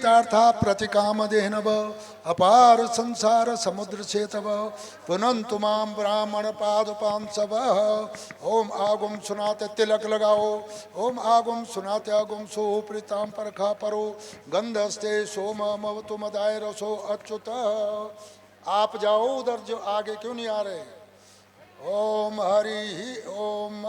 चरितार्था प्रतिकामदेहनव अपार संसार समुद्र से तव पुनंतु माम ब्राह्मण पादपांसव। ओम आगुम सुनाते तिलक लगाओ। ओम आगुम सुनाते आगुम सो प्रीताम परखा परो गंधस्ते सोम मवतु मदाय रसो अच्युत। आप जाओ उधर, जो आगे क्यों नहीं आ रहे। ओम हरि ओम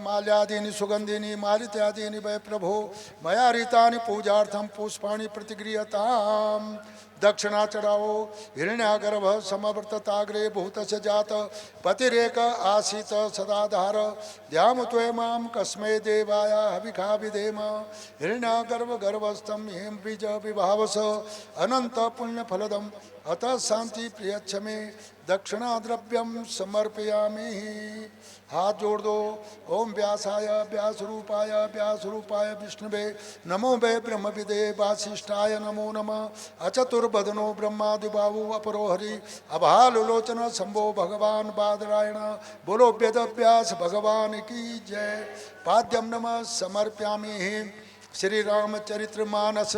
माल्यादीनि सुगंधिनी मालित्यादीनि वै प्रभो मया रीतानि पूजार्थम पुष्पाणि प्रतिगृहताम। दक्षिणा चढ़ाओ। हिरण्यागर्भ समवर्तताग्रे भूतस्य जात पतिरेक आसीत सदाधार ध्याम त्वे माम कस्मै देवाय हविखा विधेम। हिरण्यागर्भ गर्भस्थम हेम बीज विभावस अनंत पुण्य फलदम अतः शांति प्रियच्छ में दक्षिणा द्रव्यम समर्पयामि। हाथ जोड़ दो। ओम व्यासाय व्यासरूपाय व्यासरूपाय विष्णुवे नमो वे ब्रह्मविदे वासिष्ठाय नमो नमः। अचतुर्बदनो ब्रह्मादिबाहु अपरो हरि अभालोचन शंभो भगवान बादरायण। बोलो वेद व्यास भगवान की जय। पाद्यम नमः समर्प्यामि श्री रामचरित्र मानस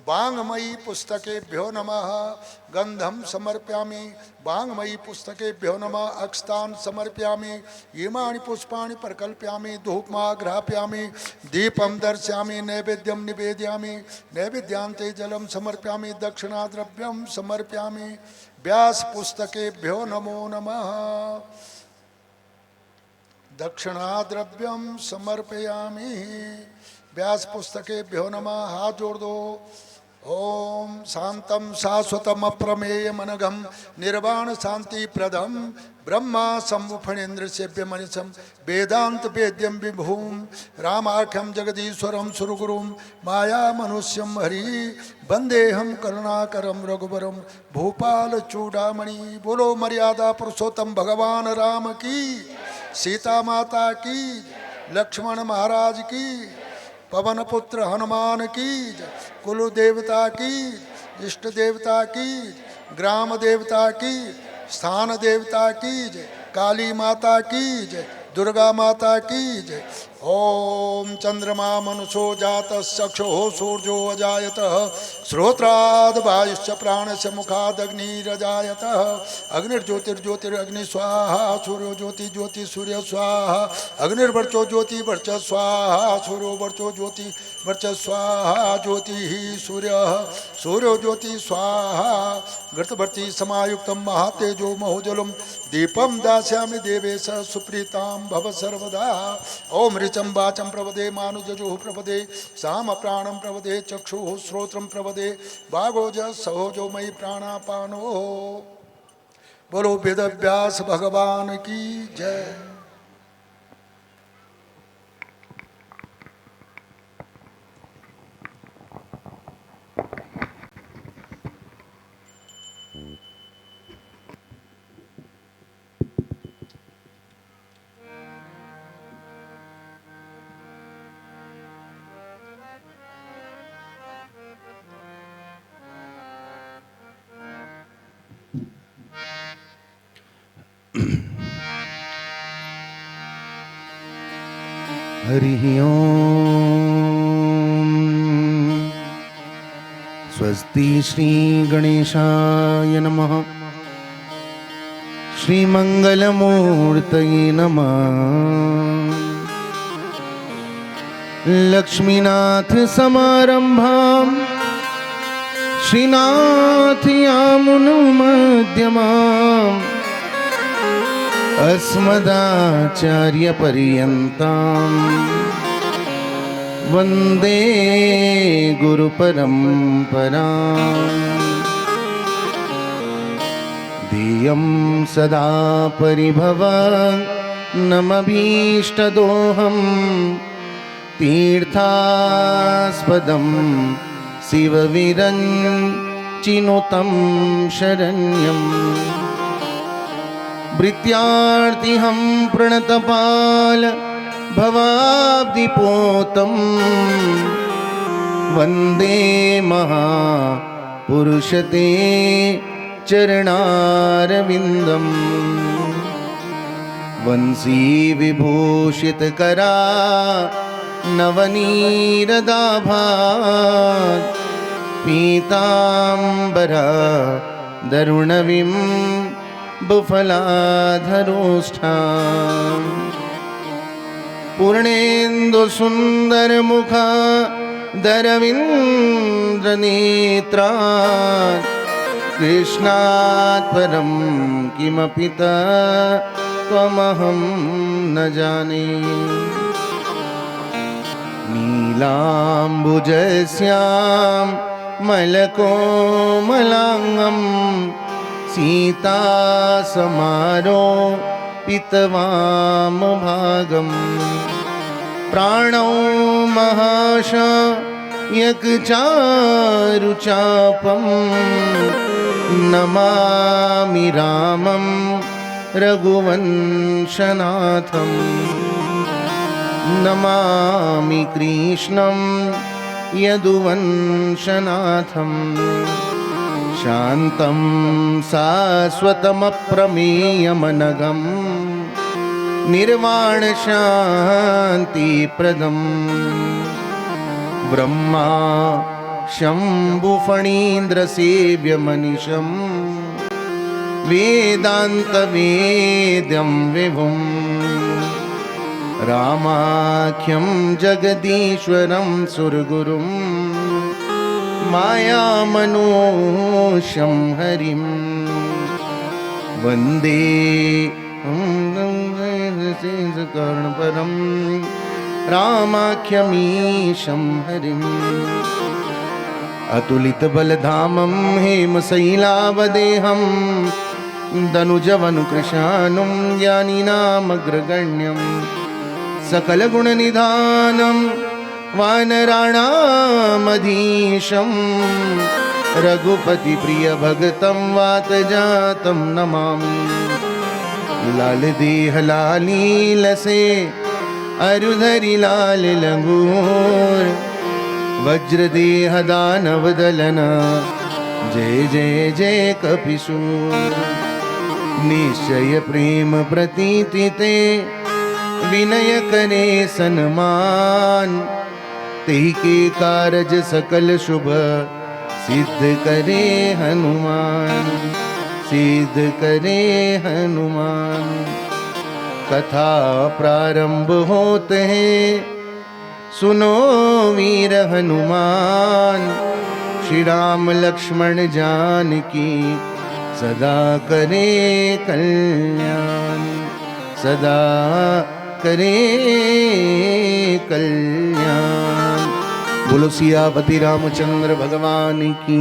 वाङ्मयी पुस्तकेभ्यो नमः। गंधम समर्प्यामि वाङ्मयी पुस्तकेभ्यो नमः। अक्षतान् समर्प्यामि इमानि पुष्पाणि प्रकल्प्यामि धूपमा ग्राह्यामि दीपं दर्शयामि नैवेद्यं निवेदयामि नैवेद्यान्ते जलं समर्प्यामि दक्षिणाद्रव्यं समर्प्यामि। व्यास पुस्तकेभ्यो नमो नमः। दक्षिणाद्रव्यं समर्पयामि। व्यास पुस्तकेभ्यो नमः। हाथ जोड़ दो। ओम शांतम शाश्वतम अप्रमेय मनघम निर्वाण शांति प्रदम ब्रह्मा संवफणेन्द्र सेव्य मनिषम वेदांत वेद्यम विभूम रामाख्यम जगदीश्वरम सुरगुरुम माया मनुष्यम हरि वंदेहम करुणाकरम रघुवरम भूपाल चूड़ामणि। बोलो मर्यादा पुरुषोत्तम भगवान राम की, सीता माता की, लक्ष्मण महाराज की, पवन पुत्र हनुमान की, कुल देवता की, इष्ट देवता की, ग्राम देवता की, स्थान देवता की जय। काली माता की जय। दुर्गा माता की जय। ओम चंद्रमा मनुषो जात चक्षु सूर्यो अजायत श्रोत्राद वायुश्च प्राणश्च मुखादग्निरजायत। अग्निर्ज्योतिर्ज्योतिरग्नि स्वाहा सूर्यो ज्योति ज्योति सूर्य स्वाहा। अग्निर्वर्चो ज्योति वर्च स्वाहा सूर्यो वर्चो ज्योति वर्च स्वाहा। ज्योति ही सूर्य सूर्यो ज्योति स्वाहा। घृतवर्ती समायुक्तम महातेजो महोजलम दीपम दास्यामि देवेश सुप्रीताम भव सर्वदा। ओम ऋचम वाचम प्रवदे मानुजो प्रवदे साम प्राणम प्रवदे चक्षु श्रोत्रम प्रवदे वागोज सहोजो मयि प्राणापानो। बोलो वेद व्यास भगवान की जय। हरिः ओम्। स्वस्ति श्री गणेशाय नमः। श्रीमङ्गलमूर्तये नमः। लक्ष्मीनाथ समारंभां श्रीनाथ यामुनमध्यमाम् अस्मदाचार्यपर्यन्तां वन्दे गुरुपरम्पराम्। धियं सदा परिभवनमभीष्टदोहं तीर्थास्पदं शिवविरञ्चिनुतं शरण्यम्। भृत्यार्तिहं प्रणतपाल भवाब्धिपोतं वन्दे महापुरुषते चरणारविन्दम्। वंशी विभूषितकरा नवनीरदाभात् पीताम्बरा दरुणविं बुफलाधरोष्ठाम् पूर्णेन्दुसुन्दरमुखा दरविन्द्रनेत्रात् कृष्णात् परं किमपि त्वमहं न जाने नीलाम्बुजस्यां मलकोमलाङ्गं सीतासमारोपितवामभागम् प्राणौ महाशयकचारुचापं नमामि रामं रघुवंशनाथं नमामि कृष्णं यदुवंशनाथं शान्तं शाश्वतमप्रमेयमनघम् निर्वाणशान्तिप्रदम् ब्रह्मा शम्भुफणीन्द्रसेव्यमनिशम् वेदान्तवेद्यं विभुम् रामाख्यं जगदीश्वरं सुरगुरुं मायामनोषं हरिं वन्दे कर्णपरं रामाख्यमीशं हरिम् अतुलितबलधामं हेमशैलावदेहं दनुजवनुकृशानुं ज्ञानिनामग्रगण्यं सकलगुणनिधानं वानराणामधीशं रघुपतिप्रियभक्तं वातजातं नमामि लाल देह लाली लसे अरुधरि लाल लंगूर वज्र देह दानव दलन जय जय जय कपिसूर निश्चय प्रेम प्रतीति ते विनय करे सन्मान तेहि के कारज सकल शुभ सिद्ध करे हनुमान सिद्ध करे हनुमान कथा प्रारंभ होते हैं सुनो वीर हनुमान श्री राम लक्ष्मण जानकी सदा करे कल्याण सदा करे कल्याण बोलो सियापति रामचंद्र भगवान की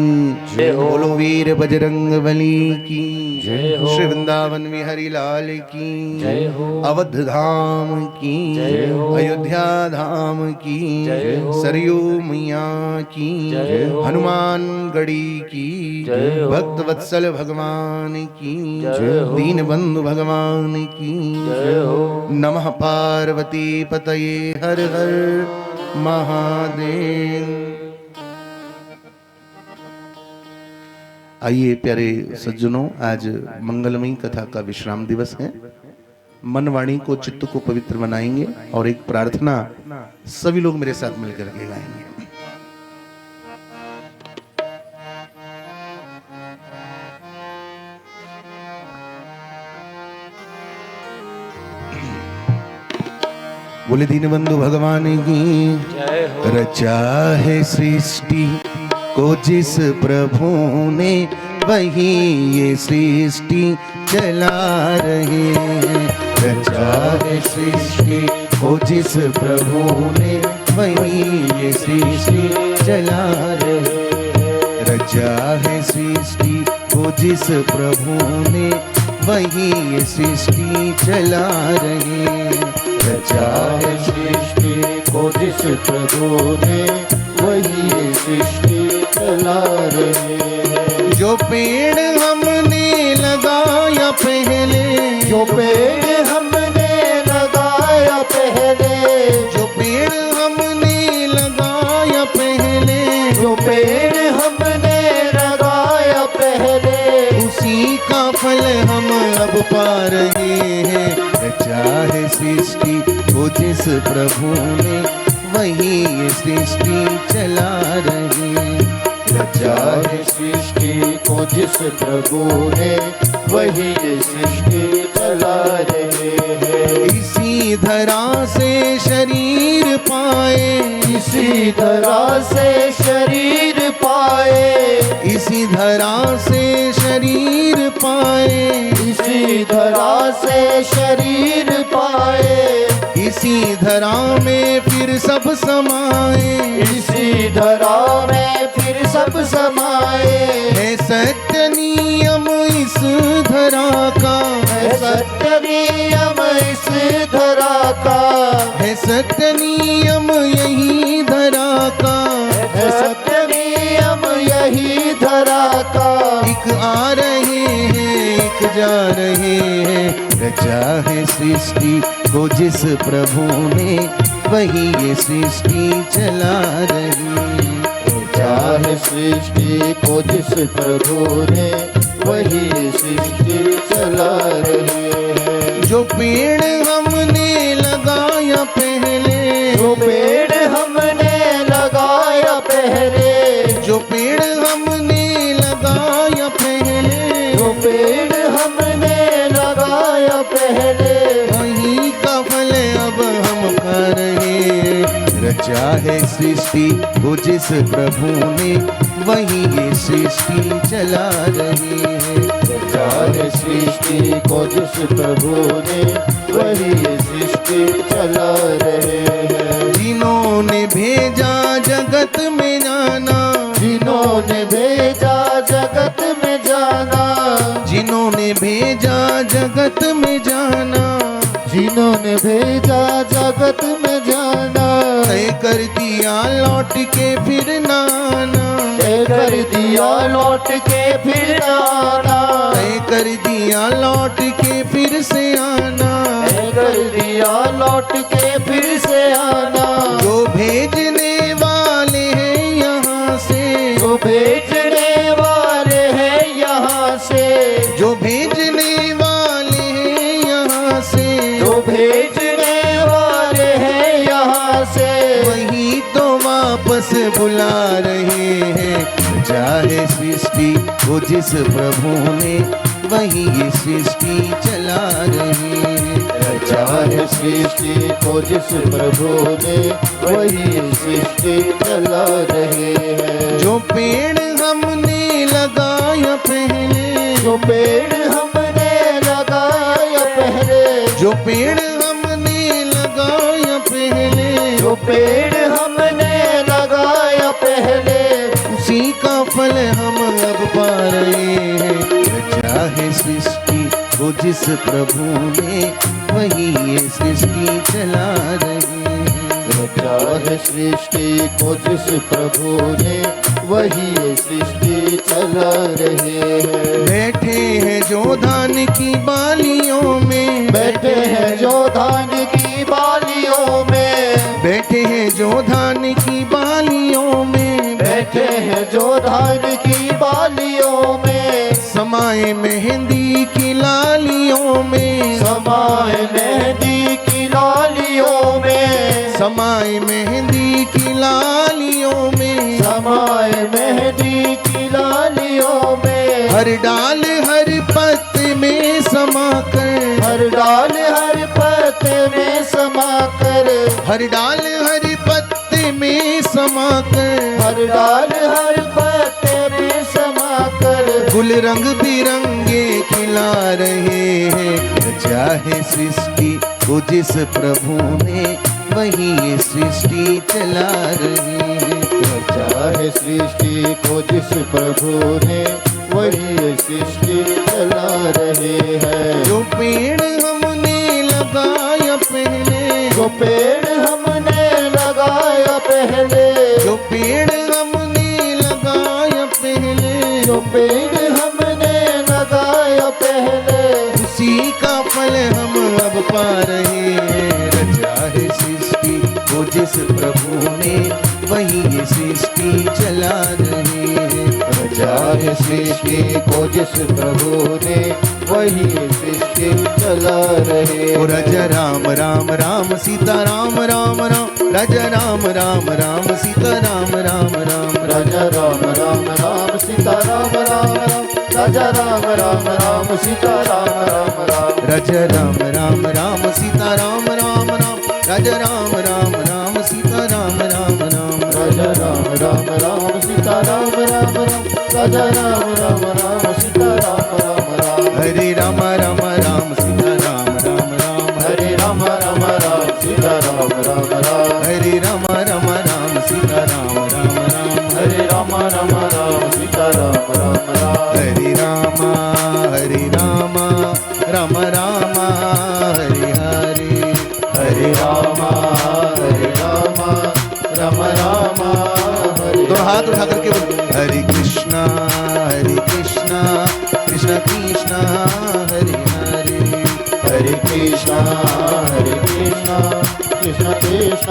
जय हो। बोलो वीर बजरंग बली की जय हो। श्री वृंदावन विहरी लाल की जय हो। अवध धाम की जय हो। अयोध्या धाम की जय हो। सरयू मैया की जय हो। हनुमान गढ़ी की जय हो। भक्त वत्सल भगवान की जय हो। दीन बंधु भगवान की जय हो। नमः पार्वती पतये हर हर महादेव। आइए प्यारे सज्जनों, आज मंगलमयी कथा का विश्राम दिवस है। मन वाणी को चित्त को पवित्र बनाएंगे और एक प्रार्थना सभी लोग मेरे साथ मिलकर के गाएंगे। बोले दीनबंधु भगवान की जय हो। रचा है सृष्टि को जिस प्रभु ने वही ये सृष्टि चला रहे हैं। रचा है सृष्टि को जिस प्रभु ने वही ये सृष्टि चला रहे। रचा है सृष्टि को जिस प्रभु ने वही ये सृष्टि चला रहे। रचा है सृष्टि को जिस प्रभु ने वही ये सृष्टि चला रहे। जो पेड़ हमने लगाया पहले, जो पेड़ हमने लगाया पहले, जो पेड़ हमने लगाया पहले, जो पेड़ हमने लगाया पहले, उसी का फल हम अब पा रहे हैं। रचा है सृष्टि को जिस प्रभु ने वही ये सृष्टि चला रहे हैं। रचा है सृष्टि को जिस प्रभु ने, वही ये सृष्टि चला रहे हैं। इसी धरा से शरीर पाए, इसी धरा से शरीर पाए, इसी धरा से शरीर पाए, इसी धरा से शरीर पाए, इसी धरा में फिर सब समाए, इसी धरा में फिर सब समाए। है सत्य नियम इस धरा का, है सत्य नियम इस धरा का, है सत्य नियम यही धरा का। है सत्य नियम यही धरा का। एक आ रहे हैं एक जा रहे हैं, रचा है सृष्टि को जिस प्रभु ने, वही ये सृष्टि चला रही है। चाहे सृष्टि को जिस प्रभु ने, वही सृष्टि चला रहे हैं। जो पेड़ हमने लगाया पहले, जो पेड़ हमने लगाया पहले, जो पेड़ हमने लगाया पहले, जो पेड़ हमने लगाया पहले, वही का फल अब हम खा रहे हैं। रचा है सृष्टि को जिस प्रभु ने, वही ये सृष्टि चला रही है। चाहे सृष्टि को जिस प्रभु ने, वही सृष्टि चला रहे हैं। जिन्होंने भेजा जगत में जाना, जिन्होंने भेजा जगत में जाना, जिन्होंने भेजा जगत में जाना, जिन्होंने भेजा जगत में जाना, तय कर दिया लौट के फिर ना आना, तय कर दिया लौट के फिर आना, तय कर दिया लौट के फिर से आना, तय कर दिया लौट के फिर से आना। जो भेजने वाले हैं यहाँ से, जो भेजने वाले हैं यहाँ से, जो भेजने वाले हैं यहाँ से, जो भेजने वाले हैं यहाँ से, वही तो वापस बुला रहे हैं। चाहे सृष्टि को जिस प्रभु ने, वही ये सृष्टि चला रही है। चाहे सृष्टि को जिस प्रभु ने, वही सृष्टि चला रहे हैं। जो पेड़ हमने लगाया पहले, जो पेड़ हमने लगाया पहले, जो पेड़ हमने लगाया पहले, जो पेड़ हमने लगाया पहले, उसी का फल हम अब पा रहे हैं। चाहे सृष्टि को जिस प्रभु ने, वही ये सृष्टि चला रही है। चाहे सृष्टि को जिस प्रभु ने, वही सृष्टि चला रहे हैं। बैठे हैं जो धान की बालियों में, बैठे हैं जो धान की बालियों में, बैठे हैं जो धान की बालियों में, बैठे हैं जो धान की बालियों में, समाए मेहंदी की लालियों में, समाए मेहंदी की लालियों में, समाए मेहंदी की लालियों में, समाए मेहंदी की लालियों में। हर डाल हर पत्ते में समाकर, हर डाल हर पत्ते में समाकर, हर डाल हर पत्ते में समाकर, हर डाल हर पत्ते में समाकर, गुल रंग बिरंगे खिला रहे हैं। चाहे सृष्टि को जिस प्रभु ने, वही ये सृष्टि चला रही है। चाहे सृष्टि को जिस प्रभु ने, वही सृष्टि चला रहे हैं। जो पेड़ हमने लगाया पहले, जो पेड़ हमने लगाया पहले, जो पेड़ हमने लगाया पहले, जो पेड़ हमने लगाया पहले, उसी का फल हम अब पा रहे हैं। रचा है सृष्टि को जिस प्रभु ने, वही ये सृष्टि चला रहे हैं। चाहे सृष्टि को जिस प्रभु ने, वही सृष्टि चला रहे ओ रज राम राम राम सीता राम राम राम रज राम राम राम सीता राम राम राम राजा राम राम राम सीता राम राम राम राजा राम राम राम सीता राम राम राम रज राम राम राम सीता राम राम राम रज राम राम राम सीता राम राम राम राजा राम राम राम सीता राम राम राम राजा राम राम राम सीता राम राम राम हरे राम राम राम सीता राम राम राम हरे राम राम राम सीता राम राम राम हरे राम राम राम सीता राम राम राम हरे राम राम राम सीता राम राम राम हरे राम राम राम हरे हरे हरे राम राम राम हरे दोनों हाथ उठा करके बोलो हरे कृष्णा कृष्ण कृष्ण हरे हरे हरे कृष्णा कृष्ण कृष्ण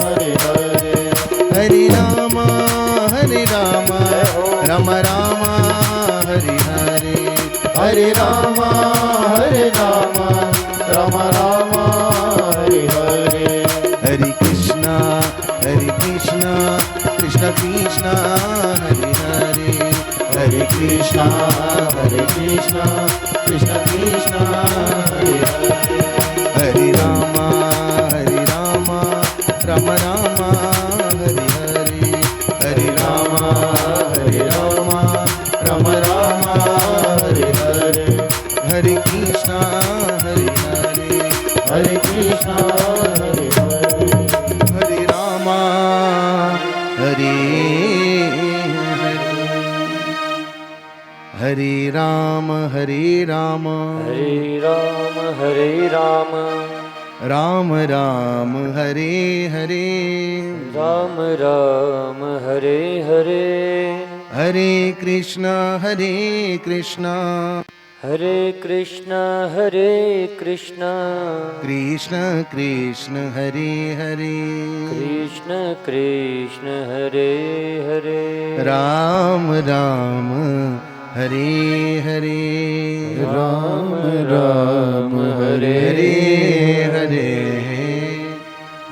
हरे हरे हरे राम राम राम राम हरे हरे हरे राम राम राम हरे हरे हरे कृष्णा कृष्ण कृष्ण हरे हरे हरे कृष्णा कृष्ण कृष्ण हरे हरे हरे राम राम राम हरे हरे हरे राम राम राम हरे हरे हरे कृष्णा हरे हरे हरे कृष्णा हरे हरे हरे राम हरे हरे राम हरे राम हरे राम हरे राम राम राम हरे हरे राम राम हरे हरे हरे कृष्ण कृष्ण कृष्ण कृष्ण हरे हरे कृष्ण कृष्ण हरे हरे राम राम हरे हरे राम राम हरे हरे हरे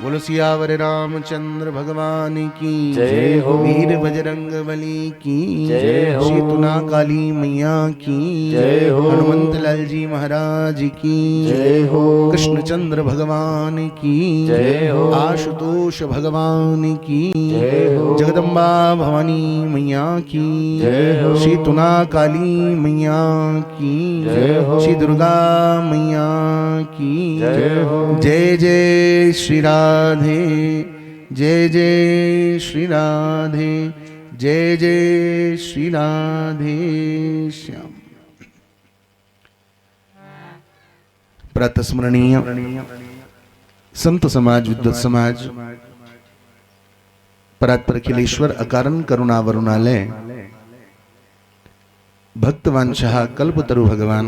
बोलो सियावर रामचंद्र भगवान की जय हो। वीर बजरंग बली की जय हो। शीतुना काली मैया की जय हो। हनुमंत लाल जी महाराज की जय हो। कृष्णचंद्र भगवान की जय हो। आशुतोष भगवान की जय हो। जगदम्बा भवानी मैया की जय हो। शीतुना काली मैया की जय हो। श्री दुर्गा मैया की जय हो। जय जय श्री राधे जय जय श्री राधे जय जय श्री राधे श्याम। प्रातस्मरणीय संत समाज विद्वत समाज परात्पर अखिलेश्वर अकारण करुणा वरुणालय भक्तवांशः कल्पतरु भगवान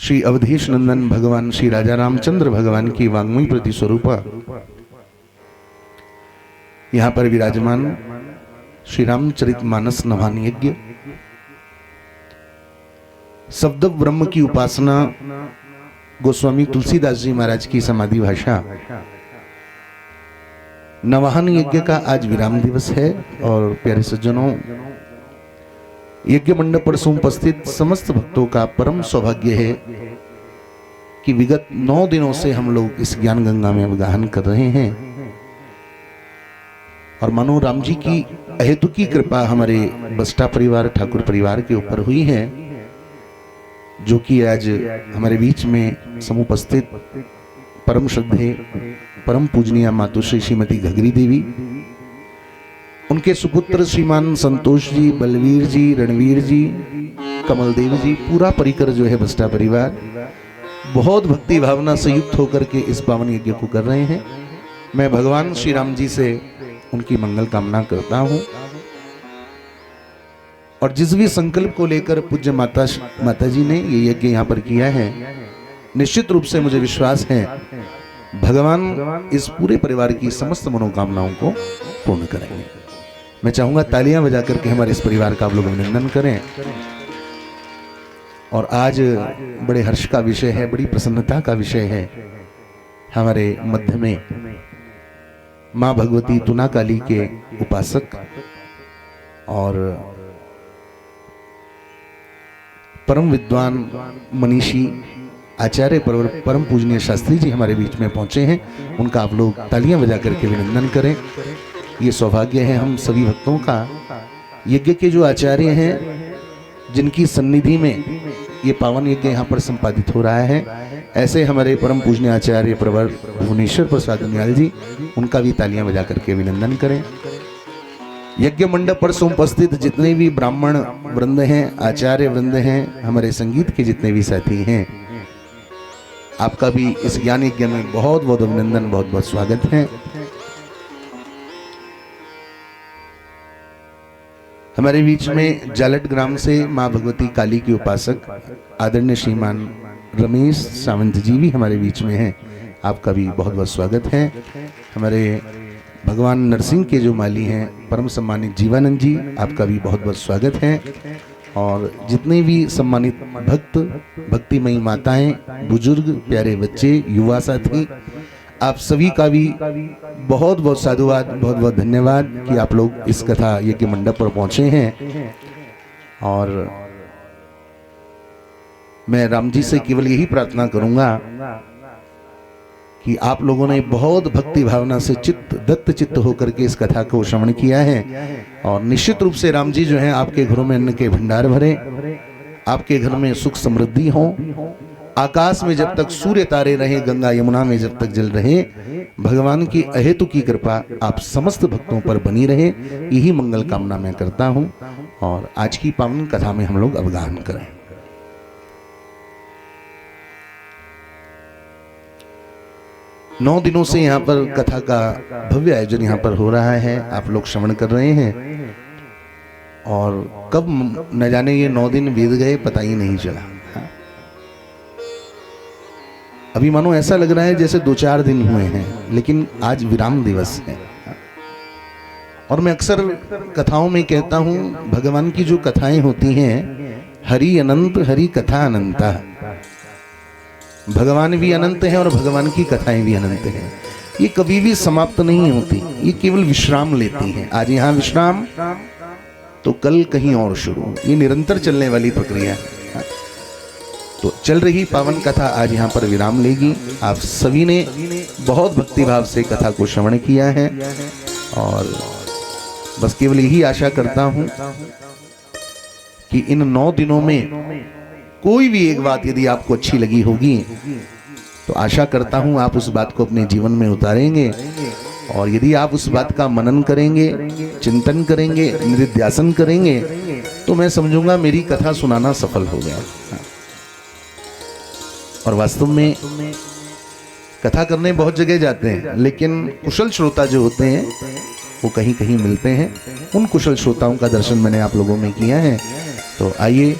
श्री अवधेश नंदन भगवान श्री राजा रामचंद्र भगवान की वांग्मयी प्रति स्वरूपा यहाँ पर विराजमान श्री रामचरितमानस नवान यज्ञ शब्द ब्रह्म की उपासना गोस्वामी तुलसीदास जी महाराज की समाधि भाषा नवाहन यज्ञ का आज विराम दिवस है। और प्यारे सज्जनों, यज्ञ मंडप पर उपस्थित समस्त भक्तों का परम सौभाग्य है कि विगत 9 दिनों से हम लोग इस ज्ञान गंगा में अवगाहन कर रहे हैं और मानो राम जी की अहेतुकी कृपा हमारे बस्टा परिवार ठाकुर परिवार के ऊपर हुई है, जो कि आज हमारे बीच में समुपस्थित परम श्रद्धेय परम पूजनीय मातुश्री श्रीमती घगरी देवी, उनके सुपुत्र श्रीमान संतोष जी, बलवीर जी, रणवीर जी, कमल देव जी, पूरा परिकर जो है बस्टा परिवार बहुत भक्ति भावना से युक्त होकर के इस पावन यज्ञ को कर रहे हैं। मैं भगवान श्री राम जी से उनकी मंगल कामना करता हूं और जिस भी संकल्प को लेकर पूज्य माता जी ने ये यज्ञ यहाँ पर किया है, निश्चित रूप से मुझे विश्वास है भगवान इस पूरे परिवार की समस्त मनोकामनाओं को पूर्ण करेंगे। मैं चाहूंगा तालियां बजा करके हमारे इस परिवार का आप लोग अभिनंदन करें। और आज बड़े हर्ष का विषय है, बड़ी प्रसन्नता का विषय है। हमारे मध्य में माँ भगवती तुना काली के उपासक और परम विद्वान मनीषी आचार्य परम पूजनीय शास्त्री जी हमारे बीच में पहुंचे हैं। उनका आप लोग तालियां बजा करके अभिनंदन करें। ये सौभाग्य है हम सभी भक्तों का। यज्ञ के जो आचार्य हैं, जिनकी सन्निधि में ये पावन यज्ञ यहाँ पर संपादित हो रहा है, ऐसे हमारे परम पूजनीय आचार्य प्रवर भुवनेश्वर प्रसाद दनियाल जी, उनका भी तालियां बजा करके अभिनंदन करें। यज्ञ मंडप पर उपस्थित जितने भी ब्राह्मण वृंद हैं, आचार्य वृंद हैं, हमारे संगीत के जितने भी साथी हैं, आपका भी इस ज्ञान यज्ञ में बहुत बहुत अभिनंदन, बहुत बहुत स्वागत है। हमारे बीच में जालट ग्राम से माँ भगवती काली के उपासक आदरणीय श्रीमान रमेश सावंत जी भी हमारे बीच में हैं। आपका भी बहुत बहुत स्वागत है। हमारे भगवान नरसिंह के जो माली हैं परम सम्मानित जीवानंद जी, आपका भी बहुत बहुत स्वागत है। और जितने भी सम्मानित भक्त, भक्तिमयी माताएं, बुजुर्ग, प्यारे बच्चे, युवा साथी, आप सभी का भी बहुत बहुत साधुवाद, बहुत बहुत धन्यवाद कि आप लोग इस कथा यज्ञ मंडप पर पहुंचे हैं। और मैं राम जी से केवल यही प्रार्थना करूंगा कि आप लोगों ने बहुत भक्ति भावना से दत्त चित्त होकर के इस कथा को श्रवण किया है। और निश्चित रूप से राम जी जो हैं आपके घरों में अन्न के भंडार भरे, आपके घर में सुख समृद्धि हो, आकाश में जब तक सूर्य तारे रहे, गंगा यमुना में जब तक जल रहे, भगवान की अहेतु की कृपा आप समस्त भक्तों पर बनी रहे, यही मंगल कामना मैं करता हूं। और आज की पावन कथा में हम लोग अवगाहन करें। नौ दिनों से यहाँ पर कथा का भव्य आयोजन यहाँ पर हो रहा है, आप लोग श्रवण कर रहे हैं। और कब न जाने ये 9 दिन बीत गए पता ही नहीं चला। अभी मानो ऐसा लग रहा है जैसे 2-4 दिन हुए हैं, लेकिन आज विराम दिवस है। और मैं अक्सर कथाओं में कहता हूँ, भगवान की जो कथाएं होती हैं, हरि अनंत, हरि कथा अनंता। भगवान भी अनंत है और भगवान की कथाएं भी अनंत हैं। ये कभी भी समाप्त नहीं होती, ये केवल विश्राम लेती हैं। आज यहाँ विश्राम तो कल कहीं और शुरू, ये निरंतर चलने वाली प्रक्रिया है। तो चल रही पावन कथा आज यहाँ पर विराम लेगी। आप सभी ने बहुत भक्तिभाव से कथा को श्रवण किया है और बस केवल यही आशा करता हूँ कि इन 9 दिनों में कोई भी एक बात यदि आपको अच्छी लगी होगी तो आशा करता हूं आप उस बात को अपने जीवन में उतारेंगे। और यदि आप उस बात का मनन करेंगे, चिंतन करेंगे, निधिध्यासन करेंगे, तो मैं समझूंगा मेरी कथा सुनाना सफल हो गया। और वास्तव में कथा करने बहुत जगह जाते हैं, लेकिन कुशल श्रोता जो होते हैं वो कहीं कहीं मिलते हैं। उन कुशल श्रोताओं का दर्शन मैंने आप लोगों में किया है। तो आइए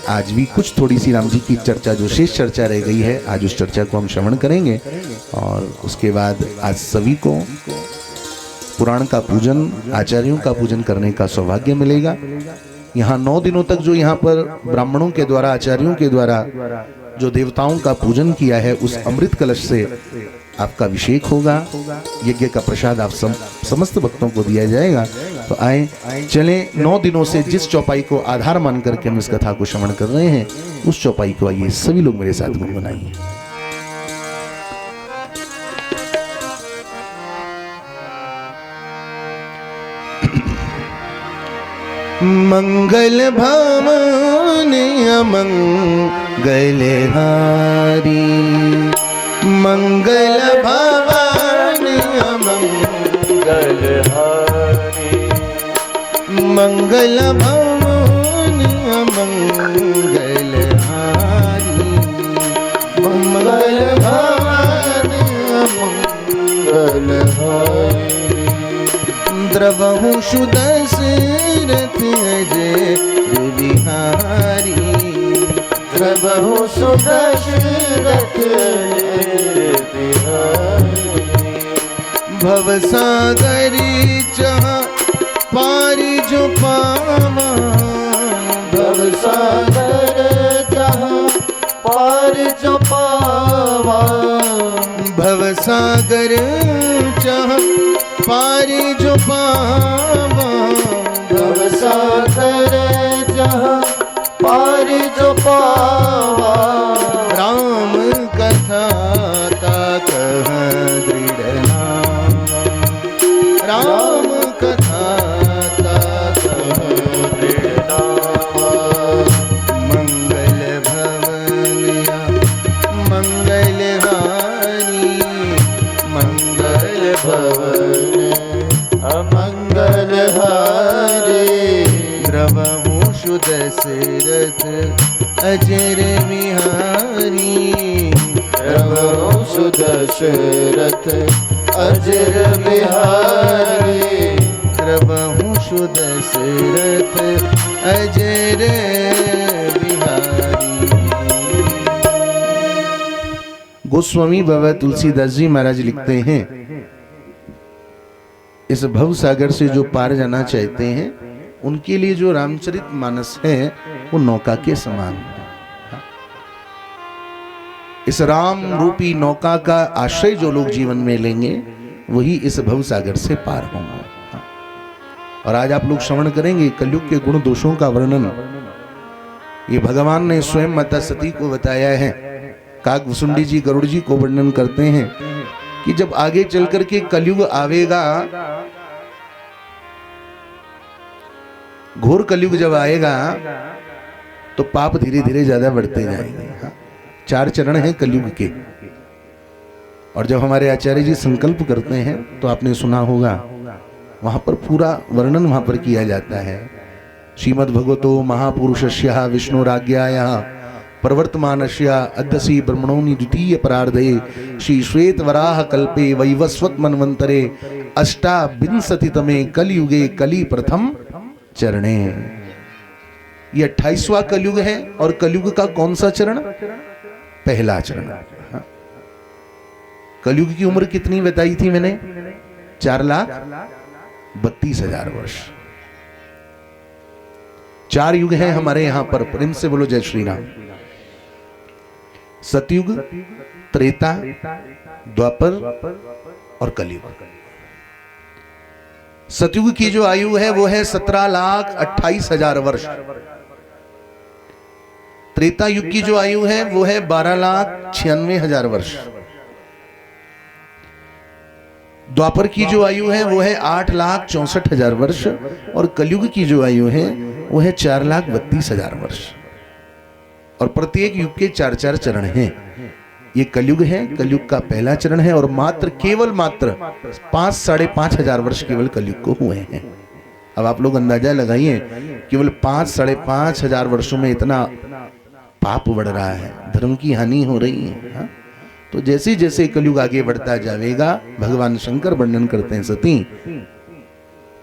आज भी कुछ थोड़ी सी राम जी की चर्चा, जो शेष चर्चा रह गई है, आज उस चर्चा को हम श्रवण करेंगे। और उसके बाद आज सभी को पुराण का पूजन, आचार्यों का पूजन करने का सौभाग्य मिलेगा। यहाँ 9 दिनों तक जो यहाँ पर ब्राह्मणों के द्वारा, आचार्यों के द्वारा जो देवताओं का पूजन किया है, उस अमृत कलश से आपका अभिषेक होगा। यज्ञ का प्रसाद आप समस्त भक्तों को दिया जाएगा। तो आए चलें, 9 दिनों से जिस चौपाई को आधार मान करके हम इस कथा को श्रवण कर रहे हैं, उस चौपाई को आइए सभी लोग मेरे साथ गुनगुनाइए। मंगल भवानी अमंगल हारी, मंगल भवानी अमंगल हारी, मंगल भवानी अमंगल हारी, मंगल भवानी अमंगल हारी। द्रवहु सुदशरथ जय बिहारी, द्रवहु सुदशरथ जय बिहारी। भवसागरी जहाँ पारी जो पावा, भवसागर जहाँ सागर चाह पार जो पावा, भव सागर जहाँ पार जो पावा, राम कथा ता कह दृढ़ नाम, राम कथा ता कह दृढ़ नाम। मंगल भवनिया मंगल हारी, मंगल भवन अमंगल हारे, द्रवहु सुदशरथ अजर बिहारी, प्रभु सुदशरथ अजर बिहारी, द्रवहु सुदशरथ अजर बिहारी। गोस्वामी बाबा तुलसीदास जी महाराज लिखते हैं, इस भव सागर से जो पार जाना चाहते हैं उनके लिए जो रामचरित मानस है वो नौका के समान है। इस राम रूपी नौका का आश्रय जो लोग जीवन में लेंगे वही इस भव सागर से पार होंगे। और आज आप लोग श्रवण करेंगे कलयुग के गुण दोषों का वर्णन, ये भगवान ने स्वयं माता सती को बताया है। काकभुसुंडी जी गरुड़ जी को वर्णन करते हैं कि जब आगे चल करके कलयुग आवेगा, घोर कलयुग जब आएगा तो पाप धीरे धीरे ज्यादा बढ़ते जाएंगे। हाँ? 4 चरण हैं कलयुग के, और जब हमारे आचार्य जी संकल्प करते हैं तो आपने सुना होगा वहां पर पूरा वर्णन वहां पर किया जाता है। श्रीमद् भगवतो महापुरुषस्य विष्णुराज्ञायाः प्रवर्तमानस्य अद्यसि ब्रह्मणोनि द्वितीय परार्धे श्री श्वेत वराह कल्पे वैवस्वत मन्वंतरे अष्टाविंशतितमे कलयुगे कली प्रथम चरणे। ये 28वां कलयुग है और कलयुग का कौन सा चरण? पहला चरण। हाँ। कलयुग की उम्र कितनी बताई थी मैंने? 4,32,000 वर्ष। 4 युग हैं हमारे यहां पर, प्रेम से बोलो जय श्री राम। सतयुग, त्रेता, द्वापर और कलयुग। सतयुग की जो आयु है वो है 17,28,000 वर्ष। त्रेता युग की जो आयु है वो है 12,96,000 वर्ष। द्वापर की जो आयु है वो है 8,64,000 वर्ष। और कलयुग की जो आयु है वो है 4,32,000 वर्ष। और प्रत्येक युग के 4-4 चरण हैं। ये कलयुग है, कलयुग का पहला चरण है और केवल मात्र 5,500 वर्ष केवल कलयुग को हुए हैं। अब आप लोग अंदाजा लगाइए, केवल 5,500 वर्षों में इतना पाप बढ़ रहा है, धर्म की हानि हो रही है। हाँ? तो जैसे जैसे कलयुग आगे बढ़ता जाएगा, भगवान शंकर वर्णन करते हैं सती,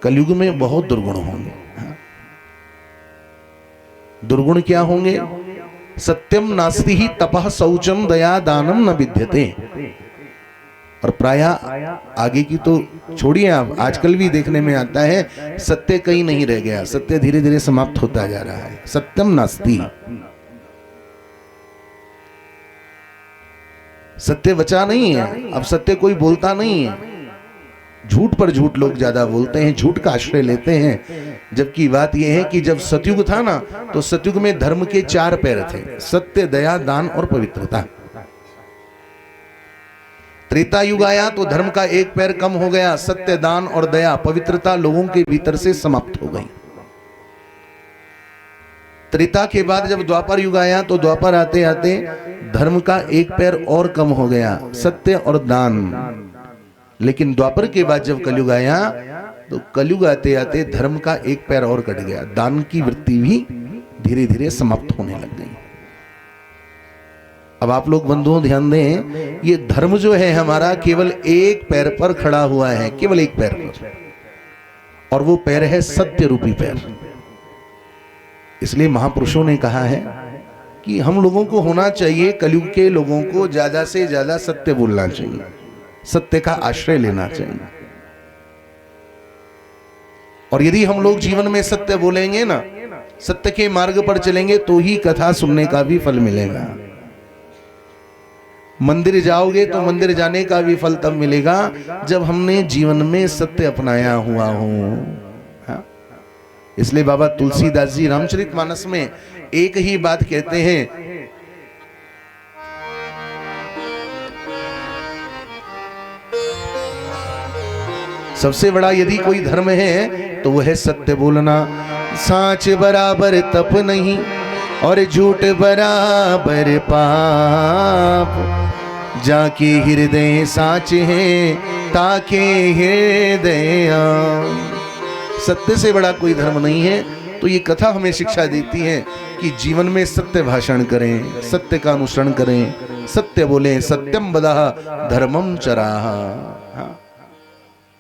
कलयुग में बहुत दुर्गुण होंगे। हाँ? दुर्गुण क्या होंगे? सत्यम नास्ति ही तपः शौचम दया दानम न विद्यते। और प्रायः आगे की तो छोड़िए, आप आजकल भी देखने में आता है सत्य कहीं नहीं रह गया, सत्य धीरे धीरे समाप्त होता जा रहा है। सत्यम नास्ति, सत्य बचा नहीं है। अब सत्य कोई बोलता नहीं है, झूठ पर झूठ लोग ज्यादा बोलते हैं, झूठ का आश्रय लेते हैं। जबकि बात यह है कि जब सतयुग था ना, तो सतयुग में धर्म के 4 पैर थे, सत्य, दया, दान और पवित्रता। त्रेता युग आया तो धर्म का 1 पैर कम हो गया, सत्य, दान और दया, पवित्रता लोगों के भीतर से समाप्त हो गई। त्रेता के बाद जब द्वापर युग आया तो द्वापर आते आते धर्म का 1 पैर और कम हो गया, सत्य और दान। लेकिन द्वापर के बाद जब कलयुग आया तो कलयुग आते आते धर्म का 1 पैर और कट गया, दान की वृत्ति भी धीरे धीरे समाप्त होने लग गई। अब आप लोग बंधुओं ध्यान दें, ये धर्म जो है हमारा केवल 1 पैर पर खड़ा हुआ है, केवल 1 पैर पर, और वो पैर है सत्य रूपी पैर। इसलिए महापुरुषों ने कहा है कि हम लोगों को होना चाहिए, कलयुग के लोगों को ज्यादा से ज्यादा सत्य बोलना चाहिए, सत्य का आश्रय लेना चाहिए। और यदि हम लोग जीवन में सत्य बोलेंगे ना, सत्य के मार्ग पर चलेंगे, तो ही कथा सुनने का भी फल मिलेगा। मंदिर जाओगे तो मंदिर जाने का भी फल तब मिलेगा जब हमने जीवन में सत्य अपनाया हुआ हो। हाँ? इसलिए बाबा तुलसीदास जी रामचरितमानस में एक ही बात कहते हैं, सबसे बड़ा यदि कोई धर्म है तो वह है सत्य बोलना। साच बराबर तप नहीं और झूठ बराबर पाप, जाके हृदय साच है ताके हृदय। सत्य से बड़ा कोई धर्म नहीं है। तो ये कथा हमें शिक्षा देती है कि जीवन में सत्य भाषण करें, सत्य का अनुसरण करें, सत्य बोलें। सत्यम वदः धर्मम चराः।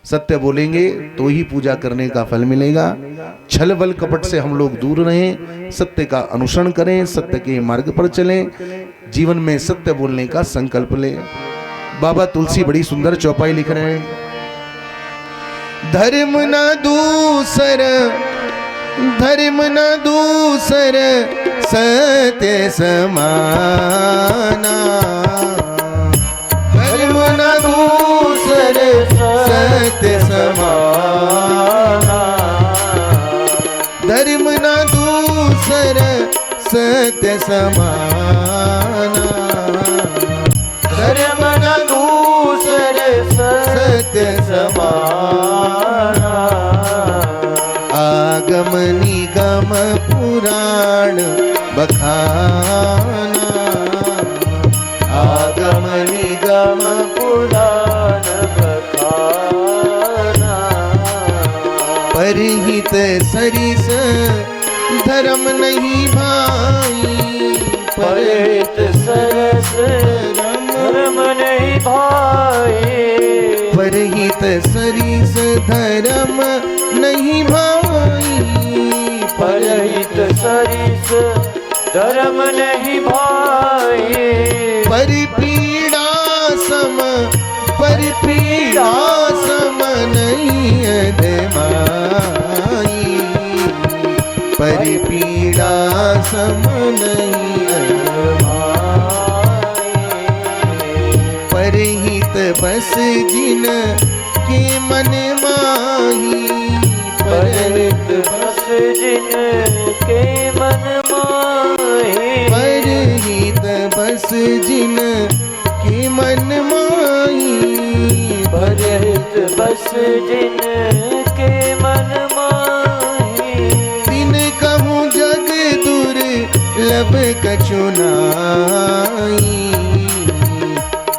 सत्य बोलेंगे तो ही पूजा करने का फल मिलेगा। छल बल कपट से हम लोग दूर रहें, सत्य का अनुसरण करें, सत्य के मार्ग पर चलें, जीवन में सत्य बोलने का संकल्प लें। बाबा तुलसी बड़ी सुंदर चौपाई लिख रहे हैं, धर्म न दूसर, धर्म न दूसर सत्य समाना, धर्म न दूसर सत्य समाना, धर्म न दूसर सत्य समाना, धर्म न दूसर सत्य समाना। आगम निगम पुराण बखाना, आगम निगम पुराण बखाना, परहित सरिस धर्म नहीं भाई, परहित सरस धर्म नहीं भाई, परहित सरिस धर्म नहीं भाई, परहित सरिस धर्म नहीं भाई, परिपीड़ा सम, परिपीड़ा सम नहीं अधमाई, परिपीड़ा सम नहीं अधमाई, परहित बस जिन के मन माही, परहित बस जिन के मन माही, परहित बस जिन के मन माही, परहित बस जिन के मन माही, दिन कहूँ जग दुर्लभ कछु नाई,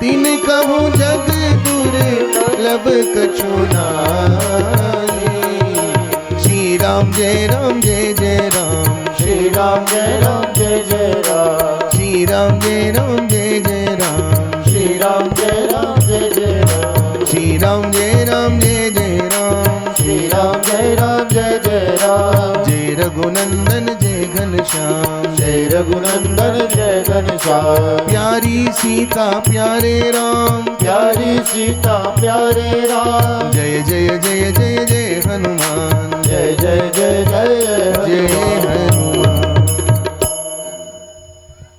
दिन कहूँ जग दुर्लभ कछु नाई। श्री राम जय राम जय जय राम, श्री राम जय राम जय जय राम, श्री राम जय राम जय जय राम, श्री राम जय राम जय जय राम, श्री राम जय राम जय जय राम, श्री राम जय राम जय जय राम, जय रघुनंदन जय घनश्याम, जय रघुनंदन जय घनश्याम, प्यारी सीता प्यारे राम, प्यारी सीता प्यारे राम, जय जय जय जय जय हनुमान, जय जय जय जय जय हनुमान। हनुमान।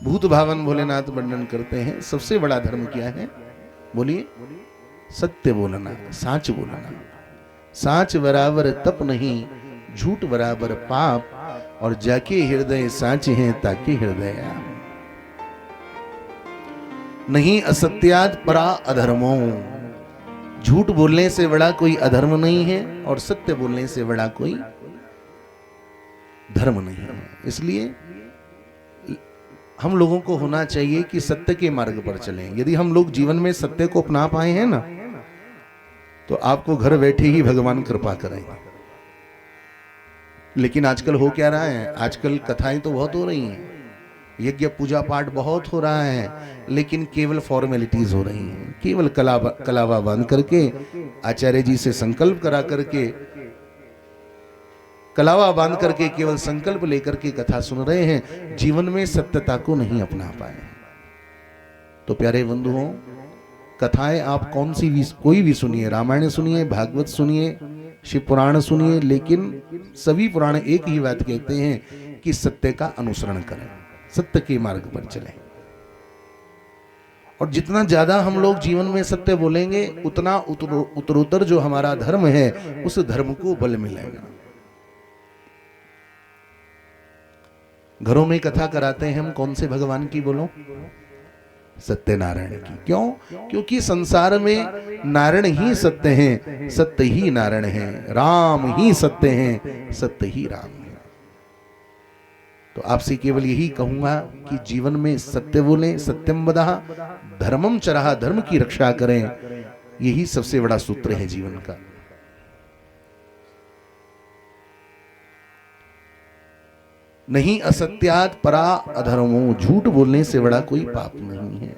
भूत भावन भोलेनाथ वर्णन करते हैं सबसे बड़ा धर्म क्या है, बोलिए। सत्य बोलना, साच बोलना। साच बराबर तप नहीं, झूठ बराबर पाप, और जाके हृदय साच है ताके हृदय आम। नहीं असत्याद परा अधर्मो, झूठ बोलने से बड़ा कोई अधर्म नहीं है और सत्य बोलने से बड़ा कोई धर्म नहीं है। इसलिए हम लोगों को होना चाहिए कि सत्य के मार्ग पर चलें। यदि हम लोग जीवन में सत्य को अपना पाए हैं ना, तो आपको घर बैठे ही भगवान कृपा करेंगे। लेकिन आजकल हो क्या रहा है, आजकल कथाएं तो बहुत हो रही हैं, यज्ञ पूजा पाठ बहुत हो रहा है, लेकिन केवल फॉर्मेलिटीज हो रही हैं। केवल कलावा बांध करके, आचार्य जी से संकल्प करा करके, कलावा बांध करके केवल संकल्प लेकर के कथा सुन रहे हैं, जीवन में सत्यता को नहीं अपना पाए। तो प्यारे बंधुओं, कथाएं आप कौन सी भी, कोई भी सुनिए, रामायण सुनिए, भागवत सुनिए, शिव पुराण सुनिए, लेकिन सभी पुराण एक ही बात कहते हैं कि सत्य का अनुसरण करें, सत्य के मार्ग पर चलें। और जितना ज्यादा हम लोग जीवन में सत्य बोलेंगे उतना उत्तरोत्तर जो हमारा धर्म है उस धर्म को बल मिलेगा। घरों में कथा कराते हैं हम कौन से भगवान की बोलो? सत्यनारायण की। क्यों? क्योंकि संसार में नारायण ही सत्य हैं, सत्य ही नारायण हैं, राम ही सत्य हैं, सत्य ही राम है। तो आपसे केवल यही कहूंगा कि जीवन में सत्य बोलें, सत्यम वदः, धर्मम चरः, धर्म की रक्षा करें। यही सबसे बड़ा सूत्र है जीवन का। नहीं असत्यात परा अधर्मो, झूठ बोलने से बड़ा कोई पाप नहीं है।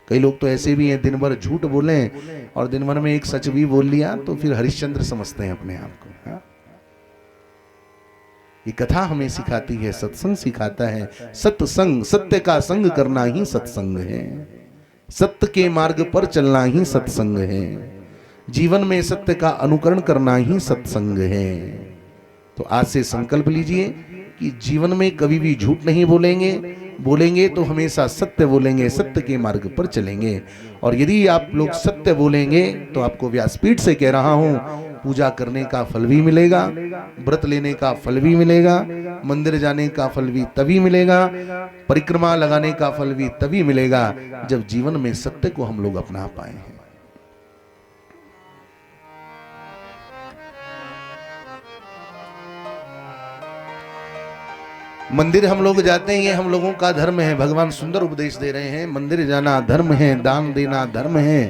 कई लोग तो ऐसे भी हैं दिन भर झूठ बोलें और दिन भर में एक सच भी बोल लिया तो फिर हरिश्चंद्र समझते हैं अपने आप को। हाँ? ये कथा हमें सिखाती है, सत्संग सिखाता है। सत्संग, सत्य का संग करना ही सत्संग है, सत्य के मार्ग पर चलना ही सत्संग है, जीवन में सत्य का अनुकरण करना ही सत्संग है। तो आज से संकल्प लीजिए कि जीवन में कभी भी झूठ नहीं बोलेंगे, बोलेंगे तो हमेशा सत्य बोलेंगे, सत्य के मार्ग पर चलेंगे। और यदि आप लोग सत्य बोलेंगे तो आपको व्यासपीठ से कह रहा हूं, पूजा करने का फल भी मिलेगा, व्रत लेने का फल भी मिलेगा, मंदिर जाने का फल भी तभी मिलेगा, परिक्रमा लगाने का फल भी तभी मिलेगा जब जीवन में सत्य को हम लोग अपना पाए हैं। मंदिर हम लोग जाते हैं, ये हम लोगों का धर्म है। भगवान सुंदर उपदेश दे रहे हैं, मंदिर जाना धर्म है, दान देना धर्म है,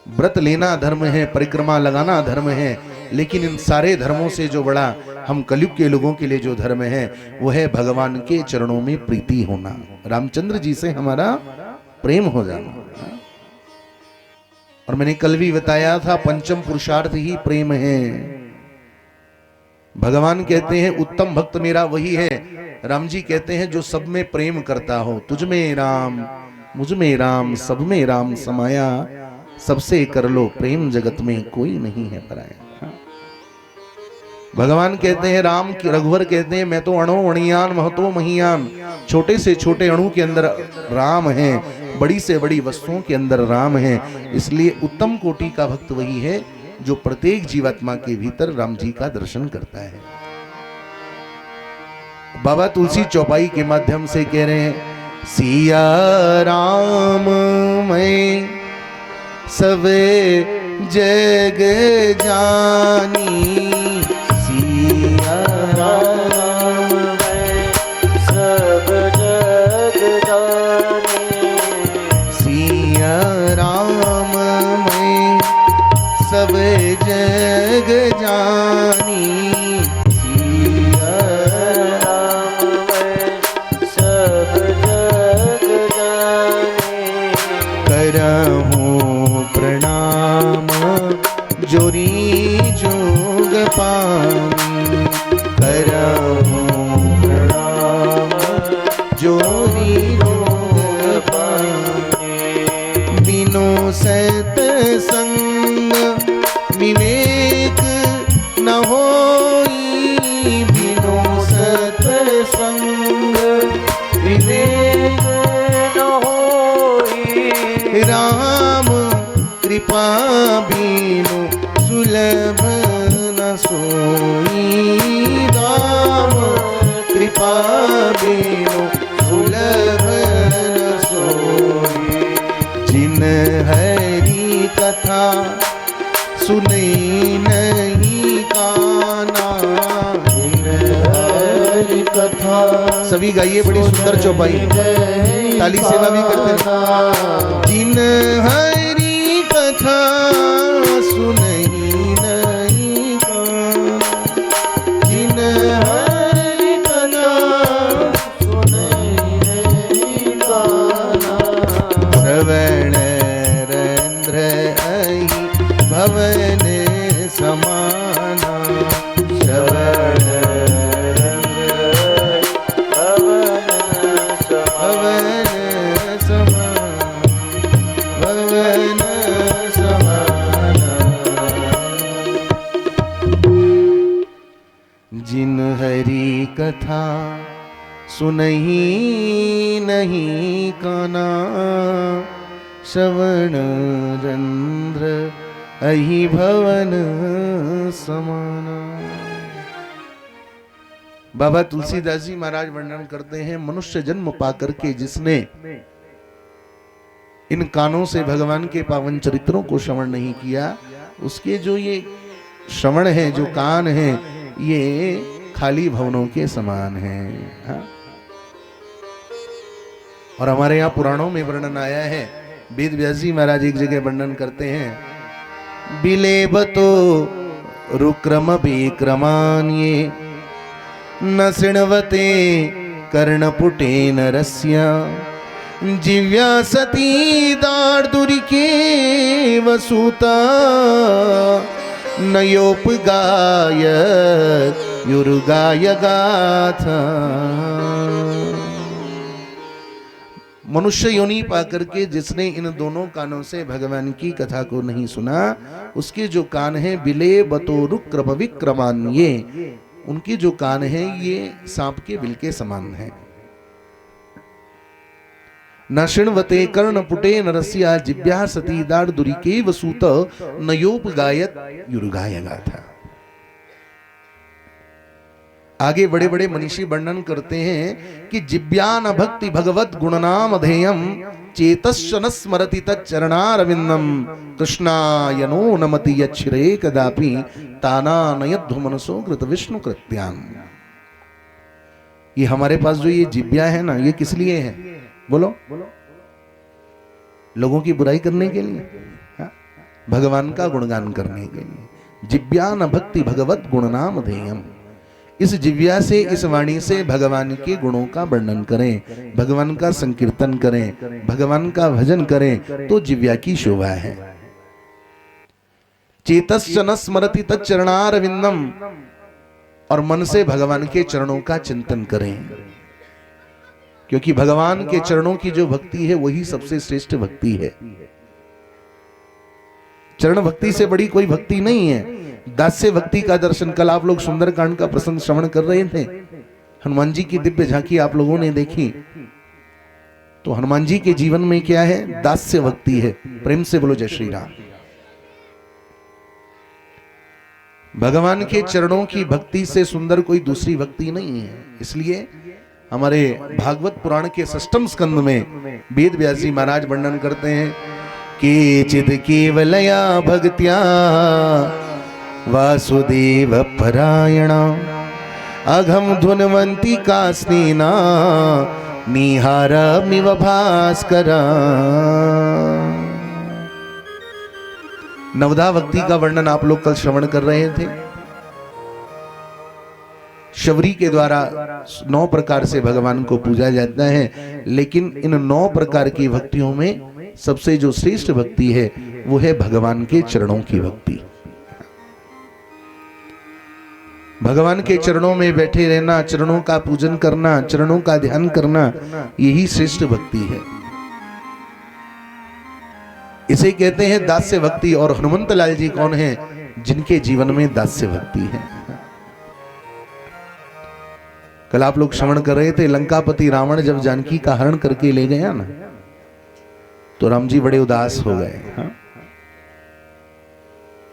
व्रत लेना धर्म है, परिक्रमा लगाना धर्म है। लेकिन इन सारे धर्मों से जो बड़ा हम कलयुग के लोगों के लिए जो धर्म है वो है भगवान के चरणों में प्रीति होना, रामचंद्र जी से हमारा प्रेम हो जाना। और मैंने कल भी बताया था, पंचम पुरुषार्थ ही प्रेम है। भगवान कहते हैं उत्तम भक्त मेरा वही है, राम जी कहते हैं जो सब में प्रेम करता हो। तुझ में राम, मुझ में राम, सब में राम समाया, सबसे कर लो प्रेम, जगत में कोई नहीं है पराया। भगवान कहते हैं राम, रघुवर कहते हैं मैं तो अणो अणियान महतो महियान, छोटे से छोटे अणु के अंदर राम है, बड़ी से बड़ी वस्तुओं के अंदर राम है। इसलिए उत्तम कोटि का भक्त वही है जो प्रत्येक जीवात्मा के भीतर राम जी का दर्शन करता है। बाबा तुलसी चौपाई के माध्यम से कह रहे हैं, सिया राम मैं सब जग जानी, सिया राम मैं सब जग जानी, सिया राम मैं सब जग जानी, सिया राम मैं सब जग जानी, करहूं प्रणाम जोरी जोग पानी, करहूं प्रणाम जोरी जोग पानी, बिनु सत्संग विवेक न होई, बिनु सत्संग विवेक न होई, राम कृपा बिनु सुलभ न सोई, राम कृपा बिनु सुलभ न सोई, जिन हरि कथा सुने नहीं काना, जिन हरि कथा। सभी गाइए, बड़ी सुंदर चौपाई, ताली सेवा भी करते हैं। जिन हरि कथा सुने नहीं काना, जिन हरि कथा सुने नहीं काना, श्रवण रंध्र अहि भवन समाना, श्रवण भवन समाना, जिन हरि कथा सुनही नहीं काना श्रवण रंध्र अहि भवन समाना। बाबा तुलसीदास जी महाराज वर्णन करते हैं, मनुष्य जन्म पाकर के जिसने इन कानों से भगवान के पावन चरित्रों को श्रवण नहीं किया, उसके जो ये श्रवण है, जो कान है, ये खाली भवनों के समान है। हाँ? और हमारे यहाँ पुराणों में वर्णन आया है, वेद व्यास जी महाराज एक जगह वर्णन करते हैं, बिलेबतो रुक्रम विक्रमान्ये न शृण्वते कर्णपुटे नरस्य जिव्या सती दार्दुरिके वसुता नयोपगाय युरुगाय गाथा। मनुष्य योनि पाकर के जिसने इन दोनों कानों से भगवान की कथा को नहीं सुना, उसके जो कान हैं बिले बतोरुक्रम विक्रमान्ये, उनके जो कान हैं ये सांप के बिल के समान हैं। न शृण्वते कर्णपुटे नरस्या जिव्या सती दार्दुरिके वसुत नयोपगायत युरुगाय गाथा। आगे बड़े बड़े मनीषी वर्णन करते हैं कि जिव्या न भक्ति भगवत गुणनाम अधेयम चेतश्च न स्मरति तच्चरणारविंदम कृष्णायनो नमति यच्छिरे कदापि ताना नयद्धु मनसो कृत विष्णु कृत्याम। ये हमारे पास जो ये जिव्या है ना, ये किस लिए है बोलो? लोगों की बुराई करने के लिए, हा? भगवान का गुणगान करने के लिए। जिव्या न भक्ति भगवत गुणनाम अधेयम, इस जिव्या से, इस वाणी से भगवान के गुणों का वर्णन करें, भगवान का संकीर्तन करें, भगवान का भजन करें, तो जिव्या की शोभा है। चेतश्च न स्मरति तच्चरणारविंदम, और मन से भगवान के चरणों का चिंतन करें, क्योंकि भगवान के चरणों की जो भक्ति है वही सबसे श्रेष्ठ भक्ति है। चरण भक्ति से बड़ी कोई भक्ति नहीं है। दास्य भक्ति का दर्शन, कल आप लोग सुंदरकांड का प्रसंग श्रवण कर रहे थे, हनुमान जी की दिव्य झांकी आप लोगों ने देखी, तो हनुमान जी के जीवन में क्या है? दास्य भक्ति है। प्रेम से बोलो जय श्री राम। भगवान के चरणों की भक्ति से सुंदर कोई दूसरी भक्ति नहीं है। इसलिए हमारे भागवत पुराण के 6वें स्कंद में वेद व्यास जी महाराज वर्णन करते हैं कि चिद केवलया भक्त्या वासुदेव परायण अघम धुनवंती का स्नेना निहारमिव भास्कर। नवधा भक्ति का वर्णन आप लोग कल श्रवण कर रहे थे। शबरी के द्वारा 9 प्रकार से भगवान को पूजा जाता है, लेकिन इन 9 प्रकार की भक्तियों में सबसे जो श्रेष्ठ भक्ति है वो है भगवान के चरणों की भक्ति। भगवान के चरणों में बैठे रहना, चरणों का पूजन करना, चरणों का ध्यान करना, यही श्रेष्ठ भक्ति है। इसे कहते हैं दास्य भक्ति। और हनुमंत लाल जी कौन है? जिनके जीवन में दास्य भक्ति है। कल आप लोग श्रवण कर रहे थे, लंकापति रावण जब जानकी का हरण करके ले गया ना, तो राम जी बड़े उदास हो गए। हाँ?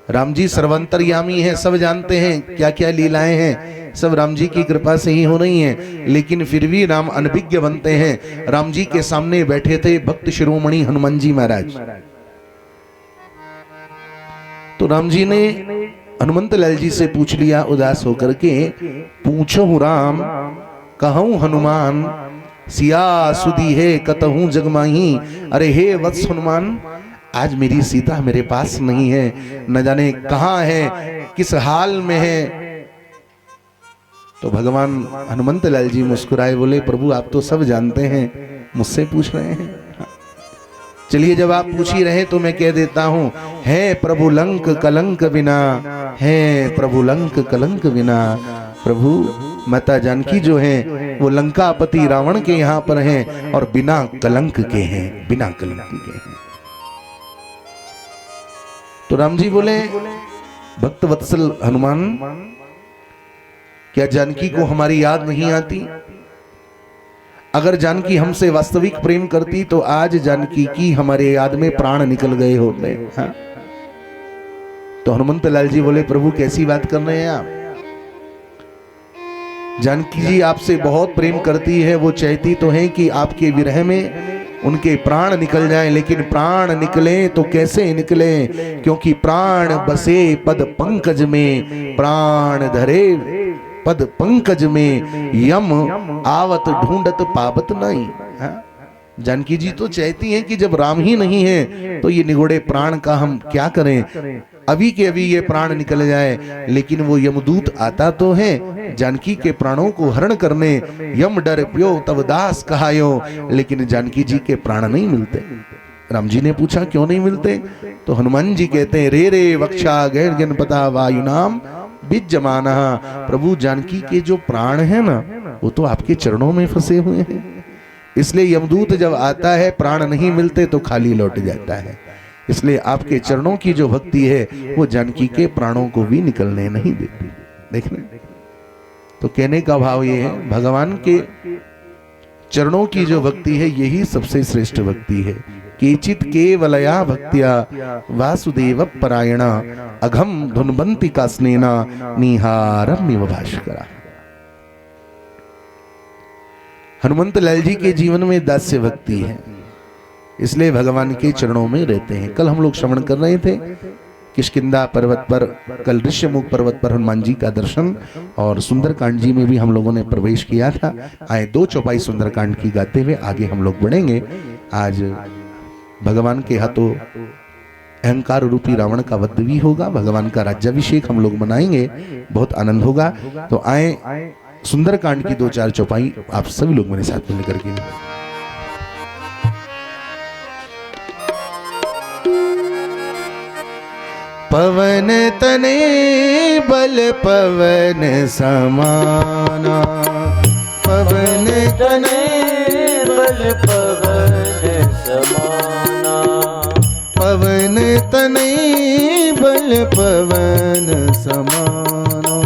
राम जी सर्वंतर्यामी हैं, सब जानते हैं क्या क्या लीलाएं हैं, सब राम जी की कृपा से ही हो रही हैं, लेकिन फिर भी राम अनभिज्ञ बनते हैं। राम जी के सामने बैठे थे भक्त शिरोमणि हनुमान जी महाराज। तो राम जी ने हनुमंत लाल जी से पूछ लिया उदास होकर के, पूछो राम कहूं हनुमान सिया सुदी है कतहूं जगमाही। अरे हे वत्स हनुमान, आज मेरी सीता मेरे पास नहीं है, न जाने कहां है, किस हाल में है। तो भगवान हनुमंत लाल जी मुस्कुराए, बोले प्रभु आप तो सब जानते हैं, मुझसे पूछ रहे हैं। चलिए जब आप पूछ ही रहे तो मैं कह देता हूं, है प्रभु लंक कलंक बिना, है प्रभु लंक कलंक बिना। प्रभु माता जानकी जो हैं वो लंकापति रावण के यहाँ पर हैं और बिना कलंक के हैं, बिना कलंक के हैं। तो राम जी बोले, भक्त वत्सल हनुमान, क्या जानकी को हमारी याद नहीं आती? अगर जानकी हमसे वास्तविक प्रेम करती तो आज जानकी की हमारे याद में प्राण निकल गए होते। हाँ? तो हनुमंत लाल जी बोले प्रभु कैसी बात कर रहे हैं आप? जानकी जी आपसे बहुत प्रेम करती है, वो चाहती तो है कि आपके विरह में उनके प्राण निकल जाएं, लेकिन प्राण निकले तो कैसे निकले? क्योंकि प्राण बसे पद पंकज में, प्राण धरे पद पंकज में, यम आवत ढूंढत पावत नहीं। हाँ? जानकी जी तो चाहती हैं कि जब राम ही नहीं है तो ये निगोड़े प्राण का हम क्या करें, अभी के अभी ये प्राण निकल जाए। लेकिन वो यमदूत आता तो है जानकी के प्राणों को हरण करने, यम डर प्यो तब दास कहायो, लेकिन जानकी जी के प्राण नहीं मिलते। राम जी ने पूछा क्यों नहीं मिलते? तो हनुमान जी कहते हैं रे रे वक्षा गैर जनपता वायु नाम बीज जमाना। प्रभु जानकी के जो प्राण है ना वो तो आपके चरणों में फंसे हुए हैं, इसलिए यमदूत जब आता है प्राण नहीं मिलते तो खाली लौट जाता है। इसलिए आपके चरणों की जो भक्ति है वो जानकी के प्राणों को भी निकलने नहीं देती। देखने तो कहने का भाव ये है भगवान के चरणों की जो भक्ति है यही सबसे श्रेष्ठ भक्ति है। केचित केवलया भक्त्या वासुदेव परायणा अघम धुनबंती का स्नेना निहारम्य भास्करा। हनुमंत लाल जी के जीवन में दास्य भक्ति है, इसलिए भगवान के चरणों में रहते हैं। कल हम लोग श्रवण कर रहे थे किष्किंधा पर्वत पर, कल ऋष्यमुख पर्वत पर हनुमान जी का दर्शन, और सुंदरकांड जी में भी हम लोगों ने प्रवेश किया था। आए 2 चौपाई सुंदरकांड की गाते हुए आगे हम लोग बढ़ेंगे। आज भगवान के हाथों अहंकार रूपी रावण का वध भी होगा, भगवान का राज्याभिषेक हम लोग मनाएंगे, बहुत आनंद होगा। तो आए सुंदरकांड की 2-4 चौपाई आप सभी लोग मेरे साथ में लेकर के। पवन तने बल पवन समाना, पवन तने बल पवन समाना, पवन तने बल पवन समाना,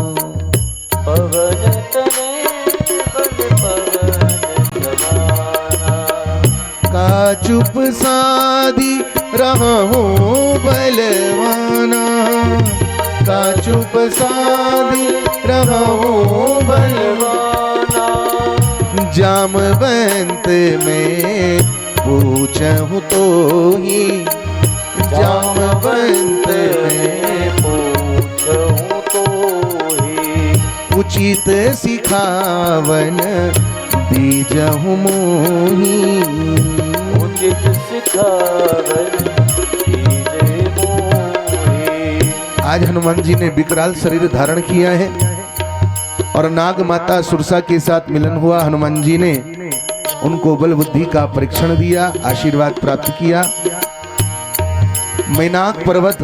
पवन तने बल पवन समाना, का चुप साधी रहा हूँ बलवाना, का चुप साधी रहा हूँ बलवाना, जामवंत में पूछूं तो ही, जामवंत में पूछूं तो ही, उचित सिखावन दीजहु मोही, उचित सिखावन दीजे मोही। आज हनुमान जी ने विकराल शरीर धारण किया है और नाग माता सुरसा के साथ मिलन हुआ। हनुमान जी ने उनको बल बुद्धि का परीक्षण दिया, आशीर्वाद प्राप्त किया। मैनाक पर्वत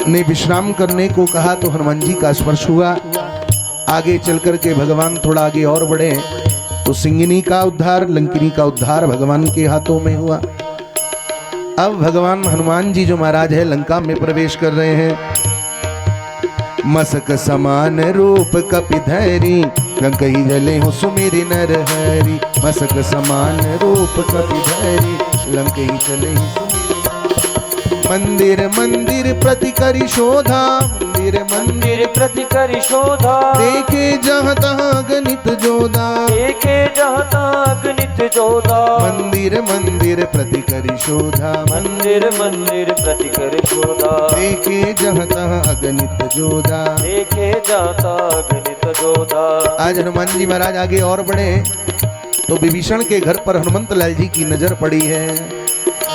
ने विश्राम करने को कहा तो हनुमान जी का स्पर्श हुआ। आगे चल करके भगवान थोड़ा आगे और बढ़े तो सिंगिनी का उद्धार, लंकिनी का उद्धार भगवान के हाथों में हुआ। अब भगवान हनुमान जी जो महाराज है लंका में प्रवेश कर रहे हैं। मसक समान रूप कपिधरी, लंकई जले हो सुमेरि नर हरि। मसक समान रूप कपिधरी, लंकई चले हो सुमेरि। मंदिर मंदिर प्रति करि शोधा, मंदिर मंदिर प्रति करि शोधा, देखे जहाँ तहाँ गणित जोधा, देखे जहाँ तहाँ गणित जोधा। मंदिर मंदिर प्रति करि शोधा, मंदिर मंदिर प्रति करि शोधा, देखे जहाँ तहाँ अगणित जोधा, देखे जहाँ तहाँ गणित जोधा। आज हनुमान जी महाराज आगे और बढ़े तो विभीषण के घर पर हनुमंत लाल जी की नजर पड़ी है।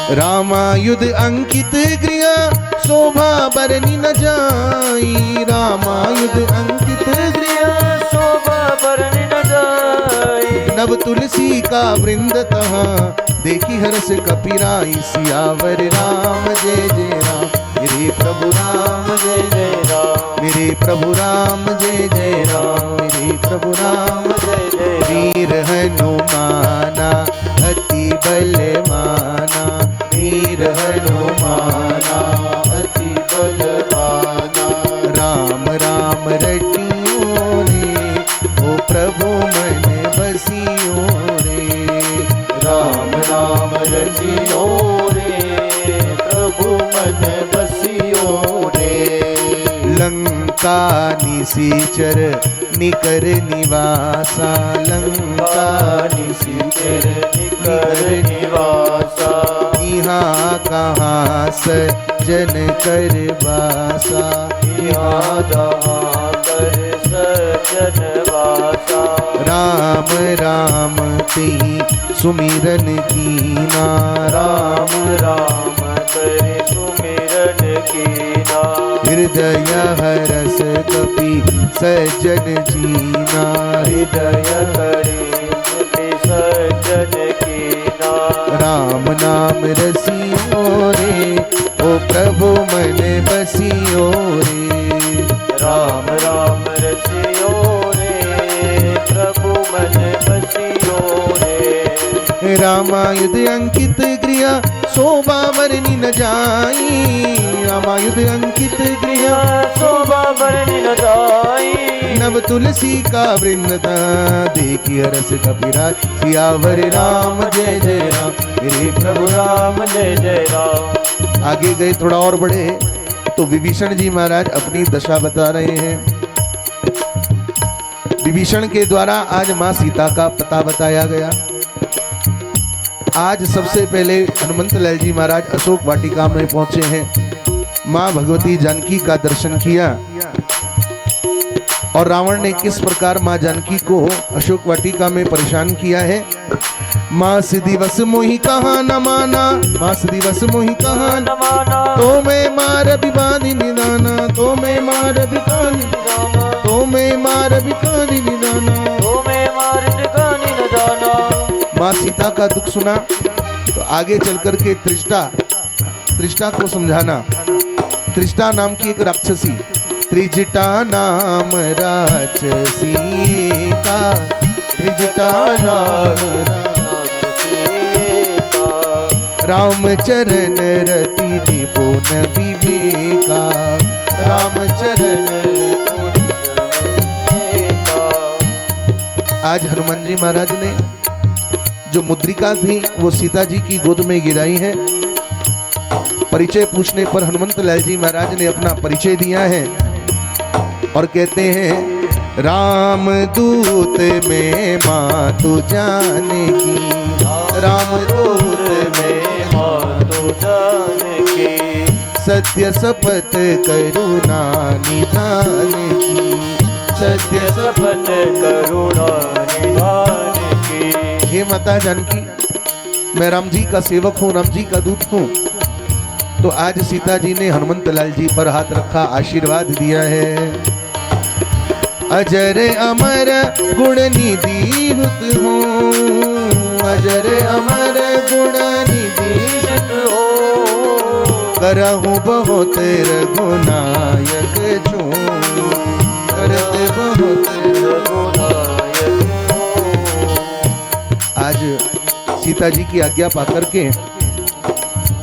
रामायुध अंकित गृह शोभा बरनी न जाई, रामायुध अंकित गृह शोभा बरनी न जाई। नव तुलसी का वृंद तहाँ, देखी हर्ष कपिराई। सियावर राम जय जय राम, मेरे प्रभु राम जय जय राम, मेरे प्रभु राम जय जय राम, मेरे प्रभु राम जय जय। वीर हनुमाना अति बलवाना, वीर हनुमाना अति बलवाना। राम राम रटियो रे, ओ प्रभु मन बसियो रे, लंका निसीचर निकर निवासा लंका निसीचर निकर निवासा यहाँ कहाँ सज्जन कर बासा यहाँ जहाँ कर सज्जन वासा राम राम ते सुमिरन कीना राम राम करे सुमिरन कीना हृदय हरस कपि सज्जन जीना हृदय करे सुमि सज्जन कीना राम नाम रसियो रे ओ प्रभु मन बसियो रे राम राम रसियो रे प्रभु मन बसियो रे रामायुध अंकित गृह शोभा वर्णि न जाई रामायुध अंकित गृह शोभा वर्णि न जाई नव तुलसी का वृंद देखी रस कपिरा सियावर राम जय जय राम मेरे प्रभु राम जय जय राम। आगे गए थोड़ा और बढ़े तो विभीषण जी महाराज अपनी दशा बता रहे हैं। विभीषण के द्वारा आज माँ सीता का पता बताया गया। आज सबसे पहले हनुमंत लाल जी महाराज अशोक वाटिका में पहुंचे हैं। माँ भगवती जानकी का दर्शन किया और रावण ने किस प्रकार माँ जानकी को अशोक वाटिका में परेशान किया है। माँ दिवस मोहि कहा न माना माँ दिवस मोहि कहा न माना तो मैं मार विवादी निदाना तो मैं मार विकानी तो मैं मार विकानी निदाना। तो मैं मार ठिकाने न जाना। माँ सीता का दुख सुना तो आगे चल कर के त्रिष्टा को समझाना। त्रिष्टा नाम की एक राक्षसी, त्रिजटा नाम राक्षसी का त्रिजटा नाम राम चरण रति निपुण विवेका राम चरण आज हनुमान जी महाराज ने जो मुद्रिका थी वो सीता जी की गोद में गिराई है। परिचय पूछने पर हनुमंत लाल जी महाराज ने अपना परिचय दिया है और कहते हैं राम दूत में माँ तू जाने की राम दूत में तो जाने के सत्य शपथ करुणा निधान की सत्य सपन करुणा निधान की। हे माता जानकी, मैं राम जी का सेवक हूँ, राम जी का दूत हूँ। तो आज सीता जी ने हनुमंत लाल जी पर हाथ रखा, आशीर्वाद दिया है। अजर अमर गुण निधि हुत हूँ अजर अमर गुण निधि हो करहूँ बहुत रघुनायक छू करते बहुत रघुनायक हो। आज सीता जी की आज्ञा पाकर के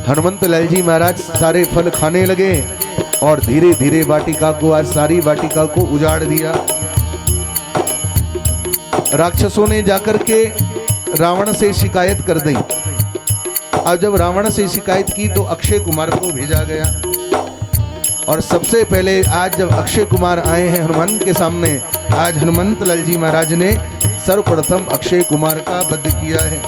हनुमंत लाल जी महाराज सारे फल खाने लगे और धीरे धीरे वाटिका को आज सारी वाटिका को उजाड़ दिया। राक्षसों ने जाकर के रावण से शिकायत कर दी। अब जब रावण से शिकायत की तो अक्षय कुमार को भेजा गया और सबसे पहले आज जब अक्षय कुमार आए हैं हनुमान के सामने, आज हनुमंत लाल जी महाराज ने सर्वप्रथम अक्षय कुमार का वध किया है।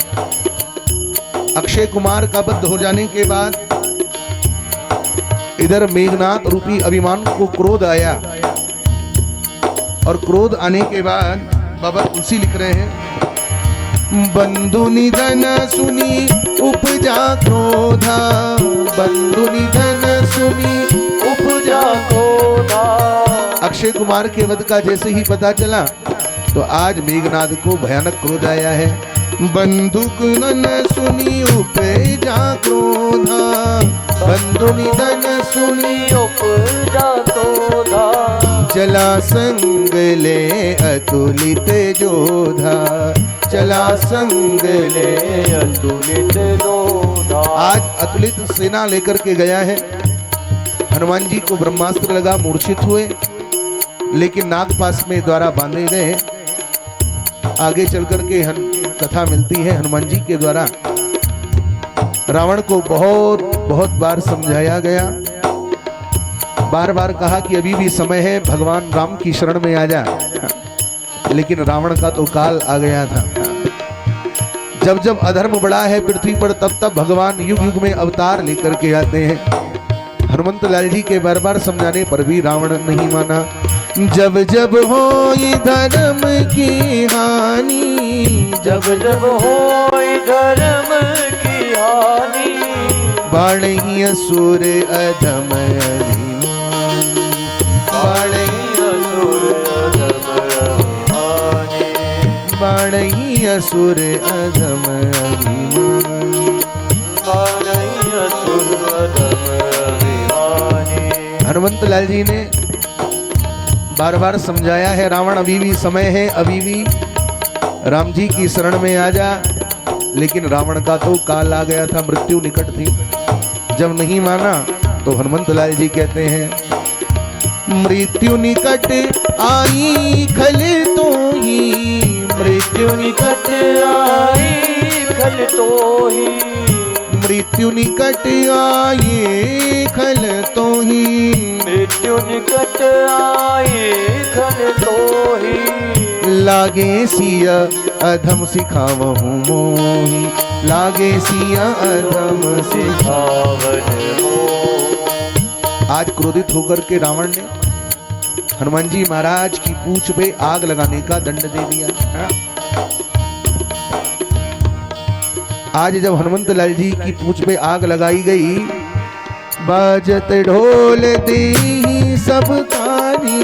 अक्षय कुमार का वध हो जाने के बाद इधर मेघनाथ रूपी अभिमान को क्रोध आया और क्रोध आने के बाद बाबा तुलसी लिख रहे हैं, बंधु निधन सुनी उपजा क्रोधा बंधु निधन सुनी उपजा क्रोधा। अक्षय कुमार के वध का जैसे ही पता चला तो आज मेघनाथ को भयानक क्रोध आया है। बंदूक नन सुनी उपजा क्रोधा बंधु निधन सुनी उपजा क्रोधा। चला संग ले अतुलित जोधा चला संग ले अतुलित जोधा। आज अतुलित सेना लेकर के गया है। हनुमान जी को ब्रह्मास्त्र लगा, मूर्छित हुए, लेकिन नागपाश में द्वारा बांधे गए। आगे चल करके कथा मिलती है हनुमान जी के द्वारा रावण को बहुत बहुत बार समझाया गया बार बार कहा कि अभी भी समय है, भगवान राम की शरण में आ जा, लेकिन रावण का तो काल आ गया था। जब जब अधर्म बढ़ा है पृथ्वी पर, तब तब भगवान युग युग में अवतार लेकर के आते हैं। हनुमंत लाल जी के बार बार समझाने पर भी रावण नहीं माना। जब जब हो धर्म की हानि, जब जब हो धर्म की हानि, बाणहि असुर अधम अभिमानी, बाणहि असुर अधम अभिमानी, बाणहि असुर अधम अभिमानी। बाणहि असुर अधम अभिमानी। हनुमंत लाल जी ने बार बार समझाया है, रावण अभी भी समय है, अभी भी राम जी की शरण में आ जा, लेकिन रावण का तो काल आ गया था, मृत्यु निकट थी। जब नहीं माना तो हनुमंत लाल जी कहते हैं, मृत्यु निकट आई खल तो ही, मृत्यु निकट आई खल तो ही, मृत्यु निकट आई खल तो ही, मृत्यु निकट आई खल तो ही, लागे सिया अधम सिखावहु मोहि, लागे सिया अधम सिखावन हो। आज क्रोधित होकर के रावण ने हनुमान जी महाराज की पूंछ पे आग लगाने का दंड दे दिया। आज जब हनुमंत लाल जी की पूंछ पे आग लगाई गई, बाजत ढोल दे सब ताली,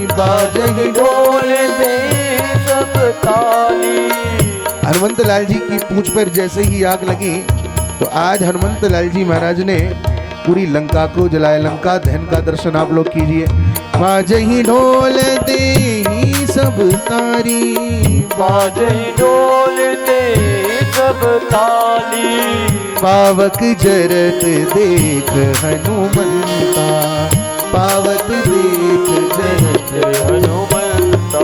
बाजत ढोल दे सब ताली। हनुमंत लाल जी की पूंछ पर जैसे ही आग लगी तो आज हनुमंत लाल जी महाराज ने पूरी लंका को जलाया। लंका दहन का दर्शन आप लोग कीजिए। बाजही ढोल दे सब तारी, बाजही ढोल दे सब ताली, पावक जरत देख हनुमंता, पावक देख जरत हनुमंता,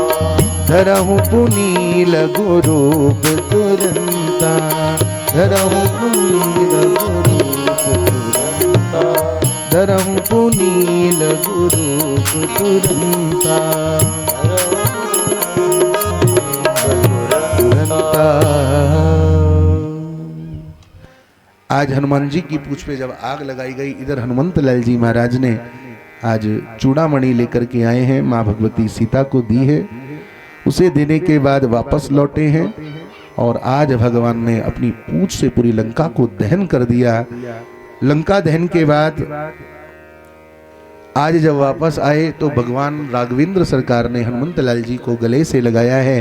धरहु पुनील गुरूप तुरंता, धरहु पुनील गुरूप तुरंता, धरहु पुनील गुरूप तुरंता, तुरंता। आज हनुमान जी की पूंछ पे जब आग लगाई गई, इधर हनुमंत लाल जी महाराज ने आज चूड़ामणि लेकर के आए हैं, माँ भगवती सीता को दी है, उसे देने के बाद वापस लौटे हैं और आज भगवान ने अपनी पूंछ से पूरी लंका को दहन कर दिया। लंका दहन के बाद आज जब वापस आए तो भगवान राघवेंद्र सरकार ने हनुमंत लाल जी को गले से लगाया है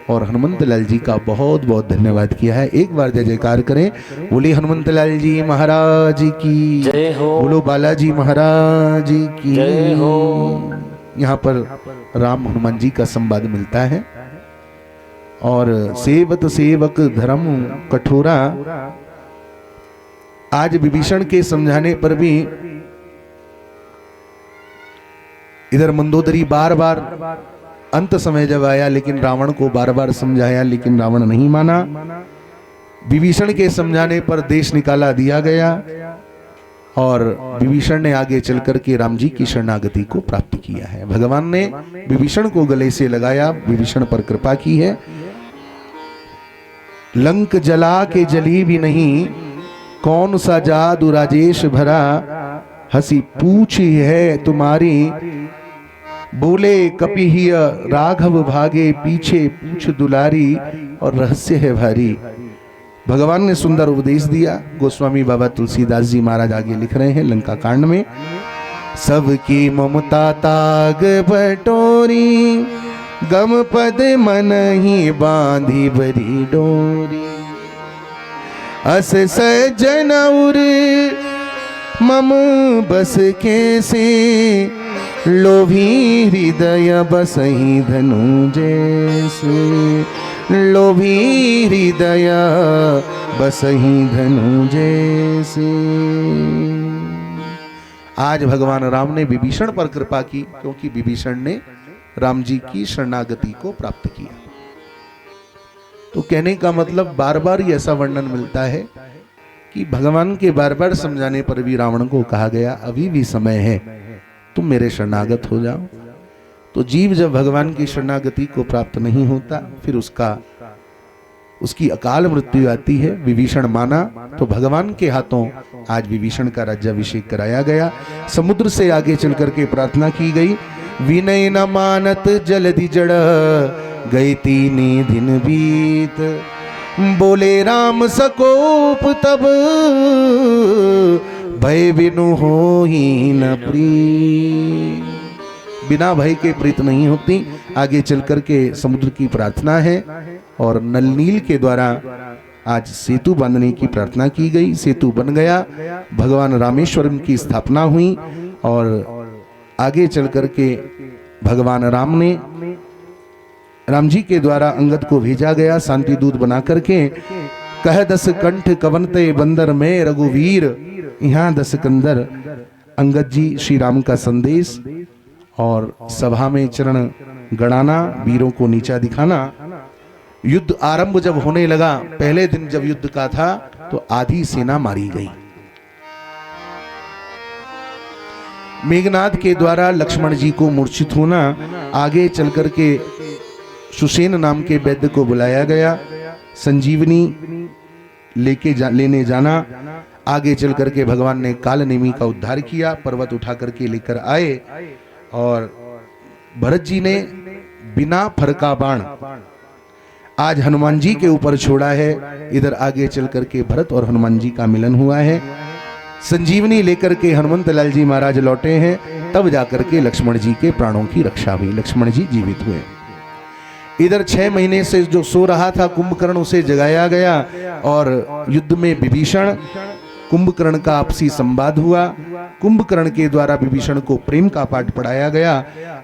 और हनुमंत लाल जी का बहुत बहुत धन्यवाद किया है। एक बार जय जयकार करें, बोले हनुमंत लाल जी महाराज की जय हो, बोलो बालाजी महाराज की जय हो। यहाँ पर राम हनुमान जी का संवाद मिलता है और सेवत सेवक धर्म कठोरा। आज विभीषण के समझाने पर भी इधर मंदोदरी बार बार अंत समय जब आया, लेकिन रावण को बार बार समझाया, लेकिन रावण नहीं माना। विभीषण के समझाने पर देश निकाला दिया गया और विभीषण ने आगे चलकर के राम जी की शरणागति को प्राप्त किया है। भगवान ने विभीषण को गले से लगाया, विभीषण पर कृपा की है। लंक जला के जली भी नहीं, कौन सा जादू राजेश भरा, हंसी पूछ है तुम्हारी, बोले कपिहिय राघव भागे, पीछे पूछ दुलारी, और रहस्य है भारी। भगवान ने सुंदर उपदेश दिया। गोस्वामी बाबा तुलसीदास जी महाराज आगे लिख रहे हैं लंका कांड में, सबकी ममता ताग बटोरी, गम पद मन ही बांधी बरी डोरी, अस सज्जन उर मम बस कैसे, लोभी हृदय बसही धनु जैसे, लोभी हृदय बसही धनु जैसे। आज भगवान राम ने विभीषण पर कृपा की, क्योंकि विभीषण ने राम जी की शरणागति को प्राप्त किया। तो कहने का मतलब बार बार ही ऐसा वर्णन मिलता है कि भगवान के बार बार समझाने पर भी रावण को कहा गया अभी भी समय है, तुम मेरे शरणागत हो जाओ। तो जीव जब भगवान की शरणागति को प्राप्त नहीं होता, फिर उसकी अकाल मृत्यु आती है। विभीषण माना तो भगवान के हाथों आज विभीषण का राज्याभिषेक कराया गया। समुद्र से आगे चल करके प्रार्थना की गई, विनय न मानत जलधि जड़ गई तीनी दिन बीत, बोले राम सकोप तब भय बिनु हो ही न प्रीत। बिना भय के प्रीत नहीं होती। आगे चल करके समुद्र की प्रार्थना है और नल नील के द्वारा आज सेतु बांधने की प्रार्थना की गई। सेतु बन गया, भगवान रामेश्वरम की स्थापना हुई और आगे चल करके भगवान राम जी के द्वारा अंगद को भेजा गया शांति दूत बना करके। कह दस कंठ कवनते बंदर में रघुवीर, यहाँ दस कंदर। अंगद जी श्री राम का संदेश और सभा में चरण गड़ाना, वीरों को नीचा दिखाना। युद्ध आरंभ जब होने लगा, पहले दिन जब युद्ध का था तो आधी सेना मारी गई। मेघनाद के द्वारा लक्ष्मण जी को मूर्छित होना, आगे चल करके सुसेन नाम के वैद्य को बुलाया गया, संजीवनी लेने जाना। आगे चल करके भगवान ने काल नेमी का उद्धार किया, पर्वत उठा करके लेकर आए और भरत जी ने बिना फरका बाण आज हनुमान जी के ऊपर छोड़ा है। इधर आगे चल करके भरत और हनुमान जी का मिलन हुआ है। संजीवनी लेकर के हनुमंत लाल जी महाराज लौटे हैं, तब जाकर के लक्ष्मण जी के प्राणों की रक्षा हुई, लक्ष्मण जी जीवित हुए। इधर 6 महीने से जो सो रहा था कुंभकर्ण, उसे जगाया गया और युद्ध में विभीषण कुंभकर्ण का आपसी संवाद हुआ। कुंभकर्ण के द्वारा विभीषण को प्रेम का पाठ पढ़ाया गया।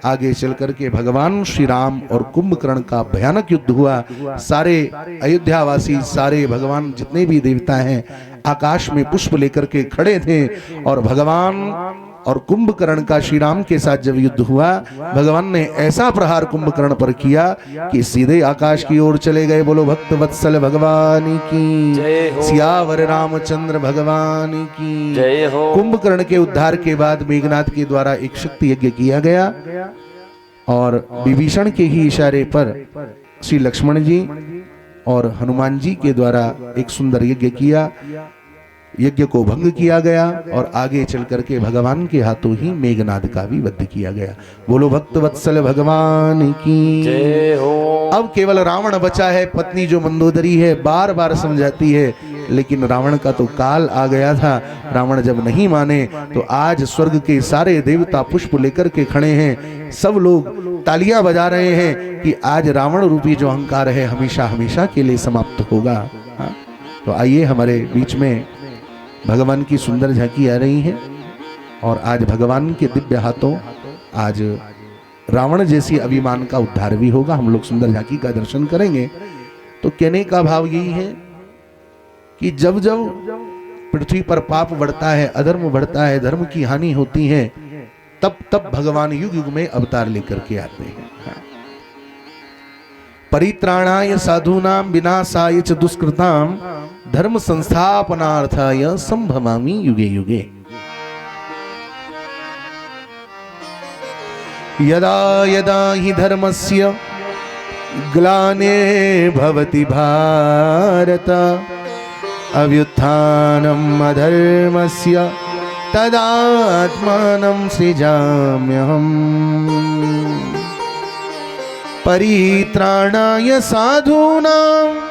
आगे चल करके भगवान श्री राम और कुंभकर्ण का भयानक युद्ध हुआ। सारे अयोध्यावासी, सारे भगवान जितने भी देवता हैं आकाश में पुष्प लेकर के खड़े थे और भगवान और कुंभकर्ण का श्री राम के साथ जब युद्ध हुआ, भगवान ने ऐसा प्रहार कुंभकर्ण पर किया कि सीधे आकाश की ओर चले गए। बोलो भक्त वत्सल भगवान की, सियावर रामचंद्र भगवान की जय हो। कुंभकर्ण के उद्धार के बाद मेघनाद के द्वारा एक शक्ति यज्ञ किया गया और विभीषण के ही इशारे पर श्री लक्ष्मण जी और हनुमान जी के द्वारा एक सुंदर यज्ञ किया। यज्ञ को भंग किया गया और आगे चल करके भगवान के हाथों ही मेघनाद का भी वध किया गया। बोलो भक्त वत्सल भगवान की जय हो। अब केवल रावण बचा है। पत्नी जो मंदोदरी है बार बार समझाती है, लेकिन रावण का तो काल आ गया था। रावण जब नहीं माने तो आज स्वर्ग के सारे देवता पुष्प लेकर के खड़े हैं, सब लोग तालियां बजा रहे हैं कि आज रावण रूपी जो अहंकार है हमेशा हमेशा के लिए समाप्त होगा। तो आइए हमारे बीच में भगवान की सुंदर झांकी आ रही है और आज भगवान के दिव्य हाथों आज रावण जैसी अभिमान का उद्धार भी होगा। हम लोग सुंदर झांकी का दर्शन करेंगे। तो कहने का भाव यही है कि जब जब पृथ्वी पर पाप बढ़ता है, अधर्म बढ़ता है, धर्म की हानि होती है, तब तब भगवान युग युग में अवतार लेकर के आते हैं। परित्राणाय साधूनां विनाशाय च दुष्कृतां धर्म संस्थापनार्थाय संभवामि युगे युगे। यदा यदा हि धर्मस्य ग्लानिर्भवति भारत अभ्युत्थानम् अधर्मस्य तदात्मानं सृजाम्यहम्। परित्राणाय साधूनां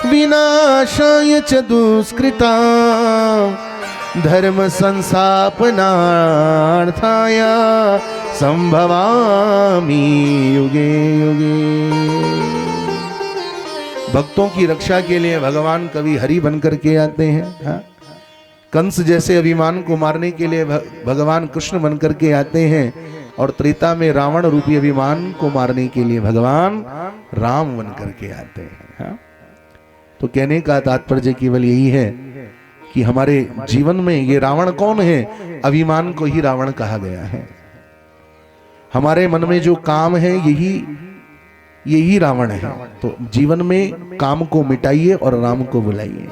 विनाशाय च दुष्कृतां धर्म संस्थापनार्थाय संभवामि युगे युगे। भक्तों की रक्षा के लिए भगवान कभी हरि बनकर के आते हैं। कंस जैसे अभिमान को मारने के लिए भगवान कृष्ण बनकर के आते हैं और त्रेता में रावण रूपी अभिमान को मारने के लिए भगवान राम बनकर के आते हैं। तो कहने का तात्पर्य केवल यही है कि हमारे जीवन में ये रावण कौन है? अभिमान को ही रावण कहा गया है। हमारे मन में जो काम है यही रावण है। तो जीवन में काम को मिटाइए और राम को बुलाइए।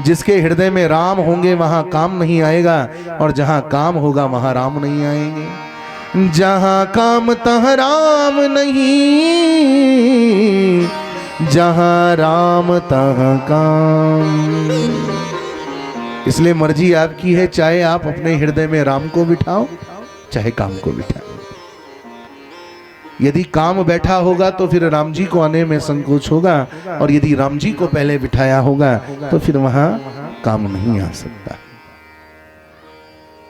जिसके हृदय में राम होंगे वहां काम नहीं आएगा, और जहां काम होगा वहां राम नहीं आएंगे। जहां काम तहां राम नहीं, जहां राम तहां काम। इसलिए मर्जी आपकी है, चाहे आप अपने हृदय में राम को बिठाओ, चाहे काम को बिठाओ। यदि काम बैठा होगा तो फिर राम जी को आने में संकोच होगा, और यदि राम जी को पहले बिठाया होगा तो फिर वहां काम नहीं आ सकता।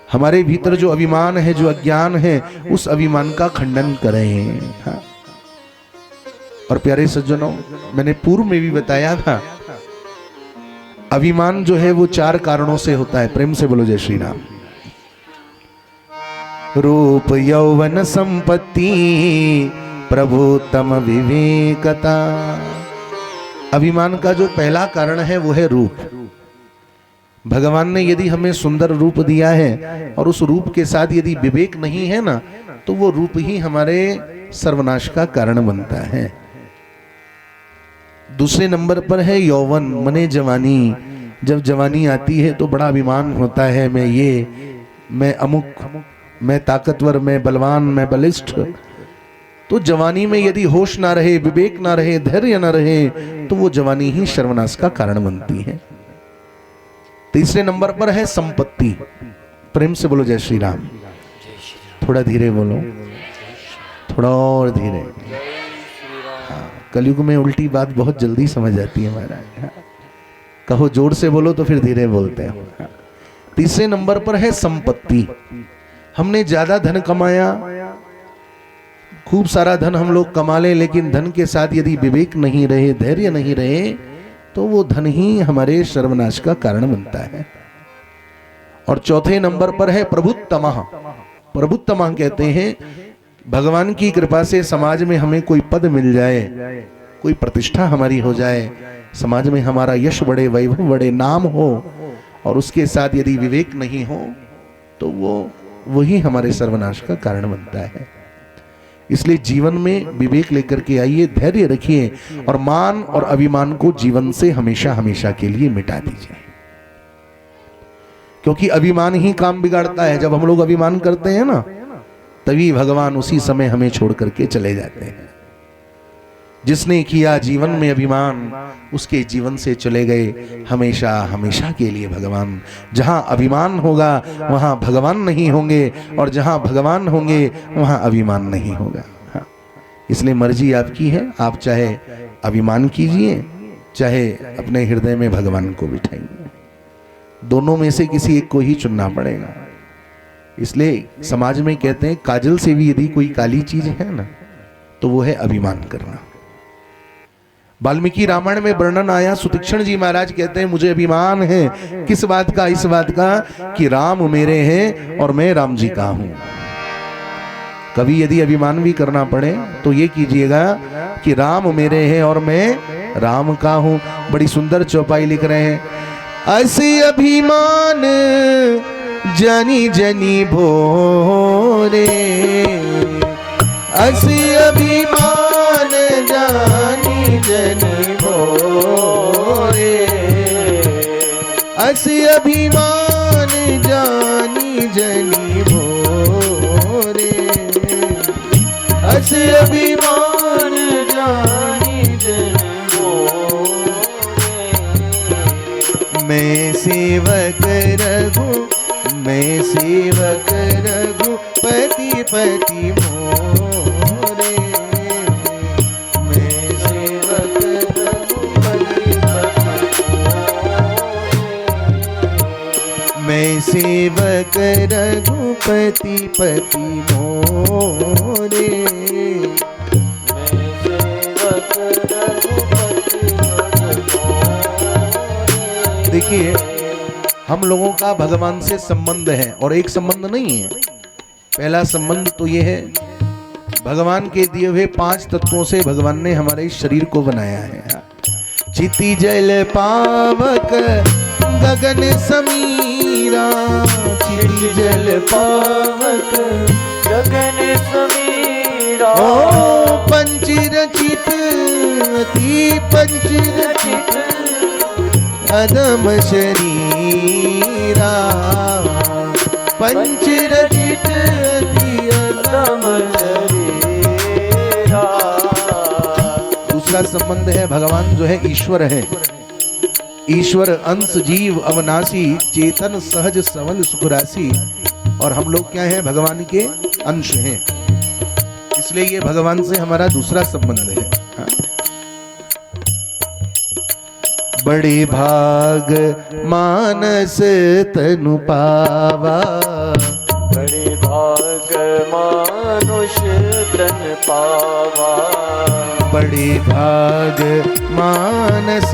हमारे भीतर जो अभिमान है, जो अज्ञान है, उस अभिमान का खंडन करें। हाँ। और प्यारे सज्जनों, मैंने पूर्व में भी बताया था, अभिमान जो है वो 4 कारणों से होता है। प्रेम से बोलो जय श्री राम। रूप यौवन संपत्ति प्रभुतम विवेकता। अभिमान का जो पहला कारण है वो है रूप। भगवान ने यदि हमें सुंदर रूप दिया है और उस रूप के साथ यदि विवेक नहीं है ना, तो वो रूप ही हमारे सर्वनाश का कारण बनता है। दूसरे नंबर पर है यौवन, मने जवानी। जब जवानी आती है तो बड़ा अभिमान होता है, मैं अमुक, मैं ताकतवर, मैं बलवान, मैं बलिष्ठ। तो जवानी में यदि होश ना रहे, विवेक ना रहे, धैर्य ना रहे, तो वो जवानी ही सर्वनाश का कारण बनती है। तीसरे नंबर पर है संपत्ति। प्रेम से बोलो जय श्री राम। थोड़ा धीरे बोलो, थोड़ा और धीरे। हाँ, कलयुग में उल्टी बात बहुत जल्दी समझ आती है महाराज। हाँ, कहो जोर से बोलो तो फिर धीरे बोलते हो। हाँ। तीसरे नंबर पर है संपत्ति। हमने ज्यादा धन कमाया, खूब सारा धन हम लोग कमा ले, लेकिन धन के साथ यदि विवेक नहीं रहे, धैर्य नहीं रहे, तो वो धन ही हमारे सर्वनाश का कारण बनता है। और चौथे नंबर पर है प्रभुत्तमः। प्रभुत्तमः कहते हैं भगवान की कृपा से समाज में हमें कोई पद मिल जाए, कोई प्रतिष्ठा हमारी हो जाए, समाज में हमारा यश बढ़े, वैभव बढ़े, नाम हो, और उसके साथ यदि विवेक नहीं हो तो वही हमारे सर्वनाश का कारण बनता है। इसलिए जीवन में विवेक लेकर के आइए, धैर्य रखिए, और मान और अभिमान को जीवन से हमेशा हमेशा के लिए मिटा दीजिए। क्योंकि अभिमान ही काम बिगाड़ता है। जब हम लोग अभिमान करते हैं ना, तभी भगवान उसी समय हमें छोड़ करके चले जाते हैं। जिसने किया जीवन में अभिमान, उसके जीवन से चले गए हमेशा हमेशा के लिए भगवान। जहां अभिमान होगा वहां भगवान नहीं होंगे, और जहां भगवान होंगे वहां अभिमान नहीं होगा। हाँ। इसलिए मर्जी आपकी है, आप चाहे अभिमान कीजिए, चाहे अपने हृदय में भगवान को बिठाइए। दोनों में से किसी एक को ही चुनना पड़ेगा। इसलिए समाज में कहते हैं काजल से भी यदि कोई काली चीज है ना, तो वो है अभिमान करना। वाल्मीकि रामायण में वर्णन आया, सुतीक्षण जी महाराज कहते हैं मुझे अभिमान है। किस बात का? इस बात का कि राम मेरे हैं और मैं राम जी का हूं। कभी यदि अभिमान भी करना पड़े तो ये कीजिएगा कि राम मेरे हैं और मैं राम का हूं। बड़ी सुंदर चौपाई लिख रहे हैं, ऐसे अभिमान जनी जनी भोरे, ऐसे अभिमान जानी जनी भोरे, ऐसे अभिमान जानी जनी भोरे, ऐसे अभिमान जानी जनी भोरे। मैं सेवक रघु, मैं सेवक रघु पति पति मोरे, मैं सेवक रघुपति पति मोरे, मैं सेवक रघुपति पति मोरे, मैं सेवक रघुपति पति मोरे। देखिए, हम लोगों का भगवान से संबंध है, और एक संबंध नहीं है। पहला संबंध तो ये है, भगवान के दिए हुए 5 तत्वों से भगवान ने हमारे इस शरीर को बनाया है। चिति जल पावक गगन समीरा, चिति जल पावक गगन समीरा, ओ पंच रचित अति पंच रचित, अदम शरीरा पंच रचित अति अदम शरीरा। दूसरा संबंध है, भगवान जो है ईश्वर है। ईश्वर अंश जीव अवनाशी चेतन सहज सवल सुखराशि, और हम लोग क्या हैं? भगवान के अंश हैं। इसलिए ये भगवान से हमारा दूसरा संबंध है। हाँ। बड़े भाग मानस तनु पावा, बड़े भाग मानुष तन पावा। बड़े भाग मानस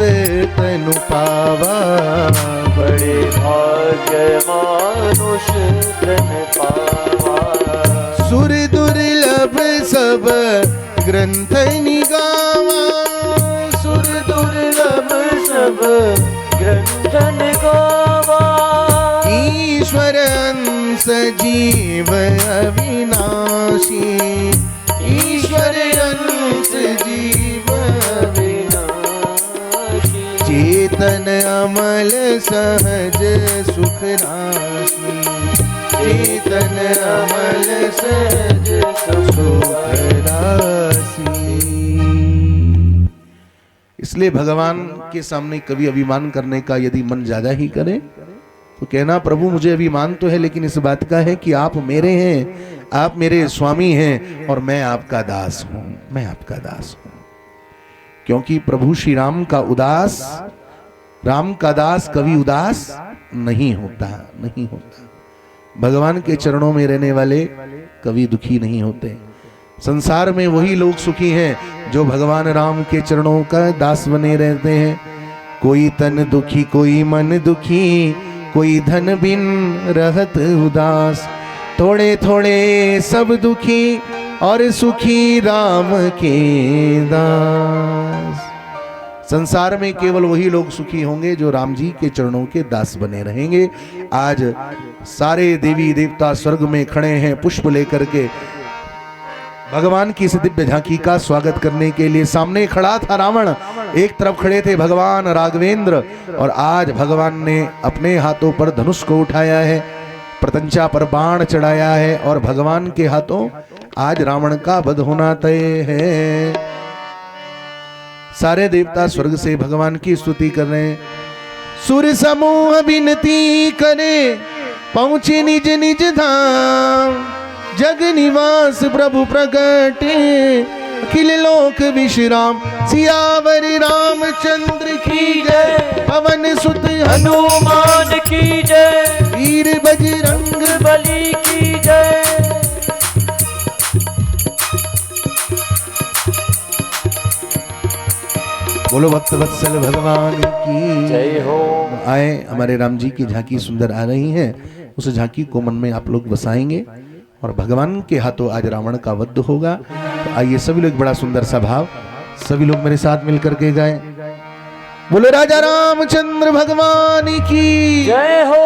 तनु पावा, बड़े भाग मानुष तन पावा। सुर दुर्लभ सब ग्रंथ निगावा, सुर दुर्लभ सब ग्रंथन गावा। ईश्वर अंश जीव अविनाशी, ईश्वर अंश जीव विनाशी। चेतन अमल सहज सुख राशि, चेतन अमल सहज सुख राशि। इसलिए भगवान के सामने कभी अभिमान करने का यदि मन ज्यादा ही करे तो कहना, प्रभु मुझे अभिमान तो है, लेकिन इस बात का है कि आप मेरे हैं, आप मेरे स्वामी हैं और मैं आपका दास हूं, मैं आपका दास हूं। क्योंकि प्रभु श्री राम का उदास, राम का दास कभी उदास नहीं होता, नहीं होता। भगवान के चरणों में रहने वाले कभी दुखी नहीं होते। संसार में वही लोग सुखी हैं जो भगवान राम के चरणों का दास बने रहते हैं। कोई तन दुखी, कोई मन दुखी, कोई धन बिन रहत उदास। थोड़े थोड़े सब दुखी और सुखी राम के दास। संसार में केवल वही लोग सुखी होंगे जो राम जी के चरणों के दास बने रहेंगे। आज सारे देवी देवता स्वर्ग में खड़े हैं पुष्प लेकर के भगवान की इस दिव्य झांकी का स्वागत करने के लिए। सामने खड़ा था रावण, एक तरफ खड़े थे भगवान राघवेंद्र, और आज भगवान ने अपने हाथों पर धनुष को उठाया है, प्रतंचा पर बाण चढ़ाया है, और भगवान के हाथों आज रावण का वध होना तय है। सारे देवता स्वर्ग से भगवान की स्तुति कर रहे हैं। सुर समूह विनती करे पहुंचे निज निज धाम, जग निवास प्रभु प्रगटे अखिल लोक विश्राम। सियावर रामचंद्र की जय, पवन सुत हनुमान की जय, वीर बजरंग बली की जय। बोलो भक्त वत्सल भगवान की जय हो। आए, हमारे राम जी की झांकी सुंदर आ रही है, उस झांकी को मन में आप लोग बसाएंगे और भगवान के हाथों आज रावण का वध होगा। तो आइए सभी लोग, बड़ा सुंदर सा भाव, सभी लोग मेरे साथ मिलकर के गाएं। बोलो राजा रामचंद्र भगवान की जय हो।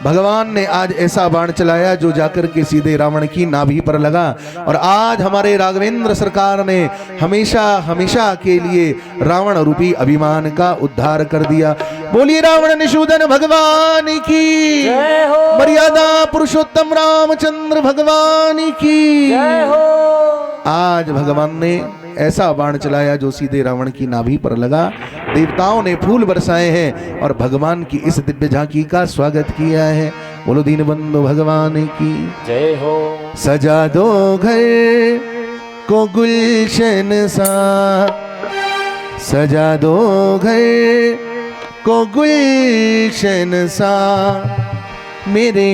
भगवान ने आज ऐसा बाण चलाया जो जाकर के सीधे रावण की नाभि पर लगा, और आज हमारे राघवेंद्र सरकार ने हमेशा हमेशा के लिए रावण रूपी अभिमान का उद्धार कर दिया। बोलिए रावण निषूदन भगवान की जय हो। मर्यादा पुरुषोत्तम रामचंद्र भगवान की जय हो। आज भगवान ने ऐसा बाण चलाया जो सीधे रावण की नाभि पर लगा। देवताओं ने फूल बरसाए हैं और भगवान की इस दिव्य झांकी का स्वागत किया है। बोलो दीनबंधु भगवान की जय हो। सजा दो घर को गुलशन सा, सजा दो घर को गुलशन सा, मेरे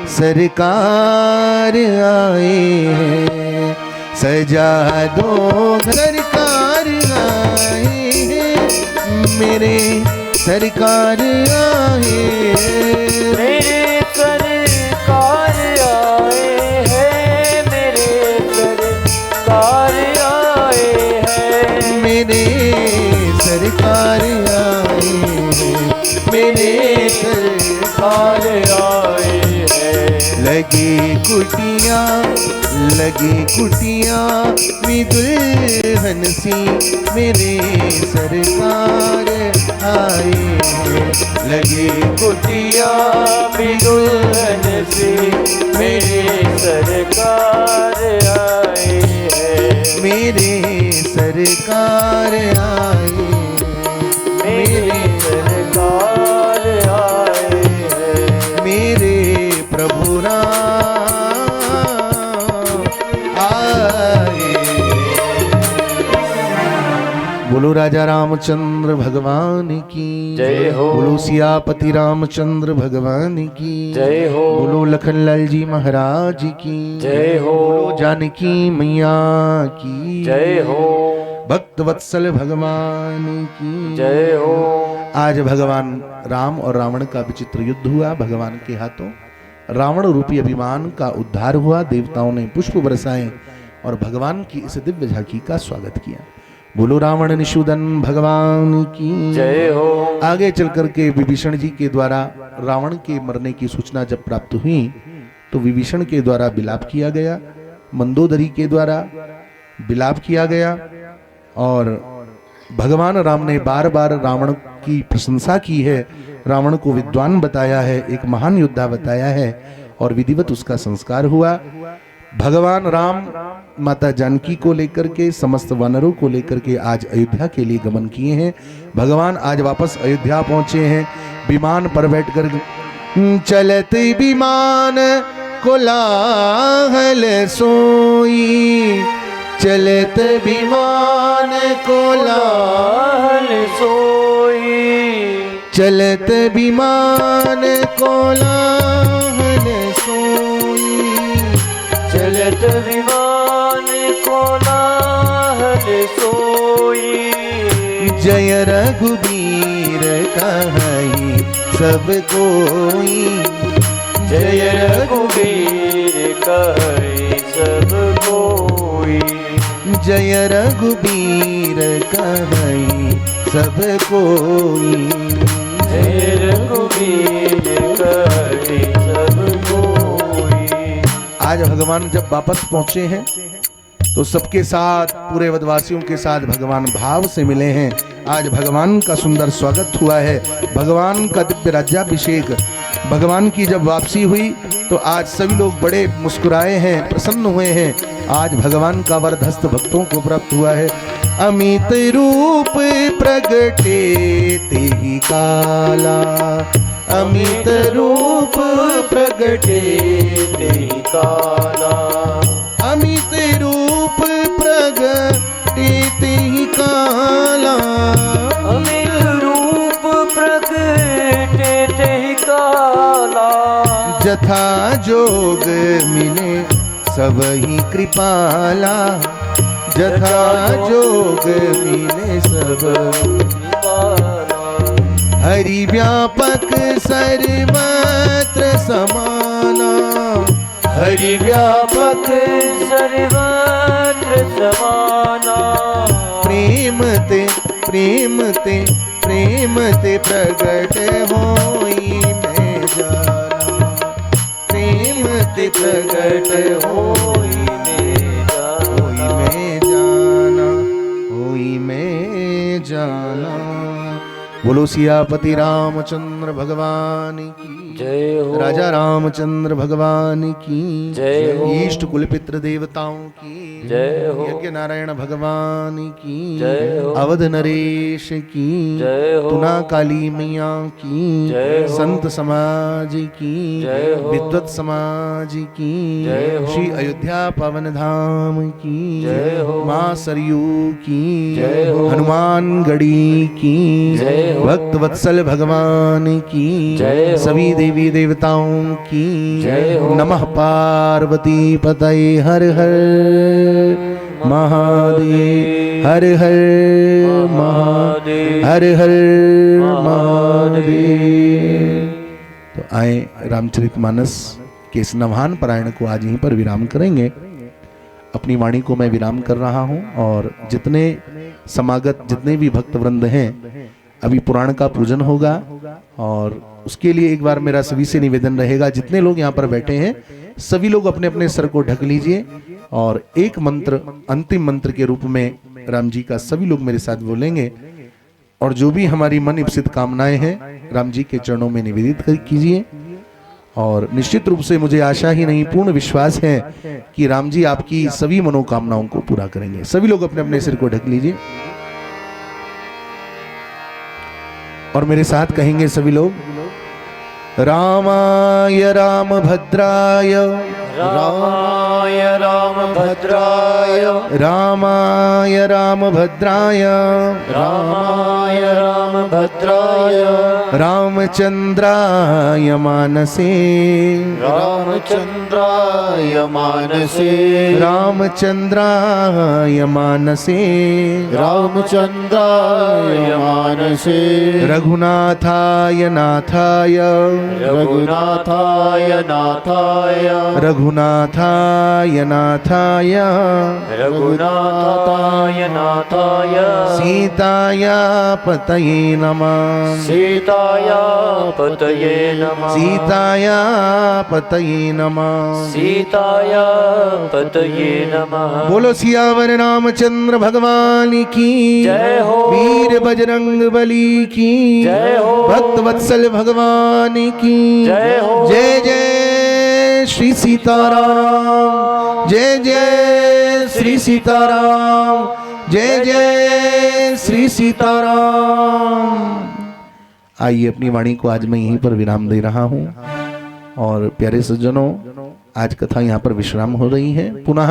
सरकार आए हैं। सजा दो सरकार आए हैं, मेरे सरकार आए हैं। मेरे सरकार आए हैं, मेरे सरकार आए हैं। मेरे सरकार आए हैं, मेरे सरकार आए हैं। लय लगे कुटिया में दुल्हन सी मेरे सरकार आए हैं। लगे कुटिया में दुल्हन सी मेरे सरकार आए हैं। मेरे सरकार आए, मेरे सरकार आए हैं। मेरे प्रभु राम आए। बोलो राजा रामचंद्र भगवान की जय हो। बोलो सियापति रामचंद्र भगवान की जय हो। बोलो लखनलाल जी महाराज की जय हो। बोलो जानकी मैया की जय हो। भक्त वत्सल भगवान की जय हो। आज भगवान राम और रावण का विचित्र युद्ध हुआ। भगवान के हाथों रावण रूपी अभिमान का उद्धार हुआ। देवताओं ने पुष्प बरसाए और भगवान की इस दिव्य झांकी का स्वागत किया। बोलो रावण निषूदन भगवान की जय हो। आगे चल करके विभीषण जी के द्वारा रावण के मरने की सूचना जब प्राप्त हुई तो विभीषण के द्वारा विलाप किया गया, मंदोदरी के द्वारा विलाप किया गया और भगवान राम ने बार बार रावण की प्रशंसा की है, रावण को विद्वान बताया है, एक महान योद्धा बताया है और विधिवत उसका संस्कार हुआ। भगवान राम माता जानकी को लेकर के समस्त वानरों को लेकर के आज अयोध्या के लिए गमन किए हैं। भगवान आज वापस अयोध्या पहुंचे हैं। विमान पर बैठकर चलत विमान कोलाहल सोई, चलत विमान कोलाहल सोई, चलत विमान कोलाहल सोई, चलत विमान कोलाहल सोई। जय रघुबीर कहाई सब कोई, जय रघुबीर कहे सब कोई। जय रघुबीर कहाई सब कोई, जय रघुबीर कहे सब कोई। आज भगवान जब वापस पहुंचे हैं तो सबके साथ पूरे वदवासियों के साथ भगवान भाव से मिले हैं। आज भगवान का सुंदर स्वागत हुआ है। भगवान का दिव्य राज्याभिषेक, भगवान की जब वापसी हुई तो आज सभी लोग बड़े मुस्कुराए हैं, प्रसन्न हुए हैं। आज भगवान का वरदहस्त भक्तों को प्राप्त हुआ है। अमित रूप प्रगटे तेहि काला, अमित रूप प्रगटे तेहि काला, अमित रूप प्रगटे तेहि काला, अमित रूप प्रगटे तेहि काला। जथा जोग मिले सबहि कृपाला, जथा जोग मिले सब कृपाला। हरि व्यापक सर्वत्र समाना, हरि व्यापक सर्वत्र समाना। प्रेम ते प्रेम ते प्रेम ते प्रगट होई मैं जाना, प्रेम ते प्रगट होई मैं जाना, होई मैं जाना। बोलो सियापति रामचंद्र भगवान की जय हो। राजा रामचंद्र भगवान की जय हो। इष्ट कुल पितृ देवताओं की जय हो। यज्ञ नारायण भगवान की जय हो। अवध नरेश की जय हो। तुना काली मैया की जय हो। संत समाज की जय हो। विद्वत समाज की जय हो। श्री अयोध्या पवन धाम की जय हो। माँ सरयू की जय हो। हनुमान गढ़ी की जय हो। भक्त वत्सल भगवान की जय हो। सभी देवी देवताओं की जय हो। नमः पार्वती पतये हर हर महादेव, हर हर महादेव, हर हर महादेव। तो आए रामचरितमानस के इस नवहान पारायण को आज यहीं पर विराम करेंगे। अपनी वाणी को मैं विराम कर रहा हूं और जितने समागत जितने भी भक्त वृंद हैं अभी पुराण का पूजन होगा और उसके लिए एक बार मेरा सभी से निवेदन रहेगा, जितने लोग यहाँ पर बैठे हैं सभी लोग अपने अपने सर को ढक लीजिए और एक मंत्र, अंतिम मंत्र के रूप में राम जी का सभी लोग मेरे साथ बोलेंगे और जो भी हमारी मन इप्सित कामनाएं हैं राम जी के चरणों में निवेदित कीजिए। और निश्चित रूप से मुझे आशा ही नहीं पूर्ण विश्वास है कि राम जी आपकी सभी मनोकामनाओं को पूरा करेंगे। सभी लोग अपने अपने सिर को ढक लीजिए और मेरे साथ कहेंगे सभी लोग, रामाय रामभद्राय रामाय रामभद्राय रामाय रामभद्राय रामाय रामभद्राय रामचंद्राय मानसे रामचंद्राय मानसे रामचंद्राय मानसे रामचंद्राय मानसे रघुनाथाय नाथाय रघुनाथाय नाथाय रघुनाथाय नाथाय रघुनाथाय नाथाय सीताया पतये नमः सीताया पतये नमः सीताया पतये नमः सीताया पतये नमः। बोलो सियावर रामचंद्र भगवान की जय हो। वीर बजरंग बली की जय हो। भक्त वत्सल भगवान की जय हो। जय जय श्री सीताराम, जय जय श्री सीताराम, जय जय श्री सीताराम। आइए अपनी वाणी को आज मैं यहीं पर विराम दे रहा हूं और प्यारे सज्जनों, आज कथा यहाँ पर विश्राम हो रही है। पुनः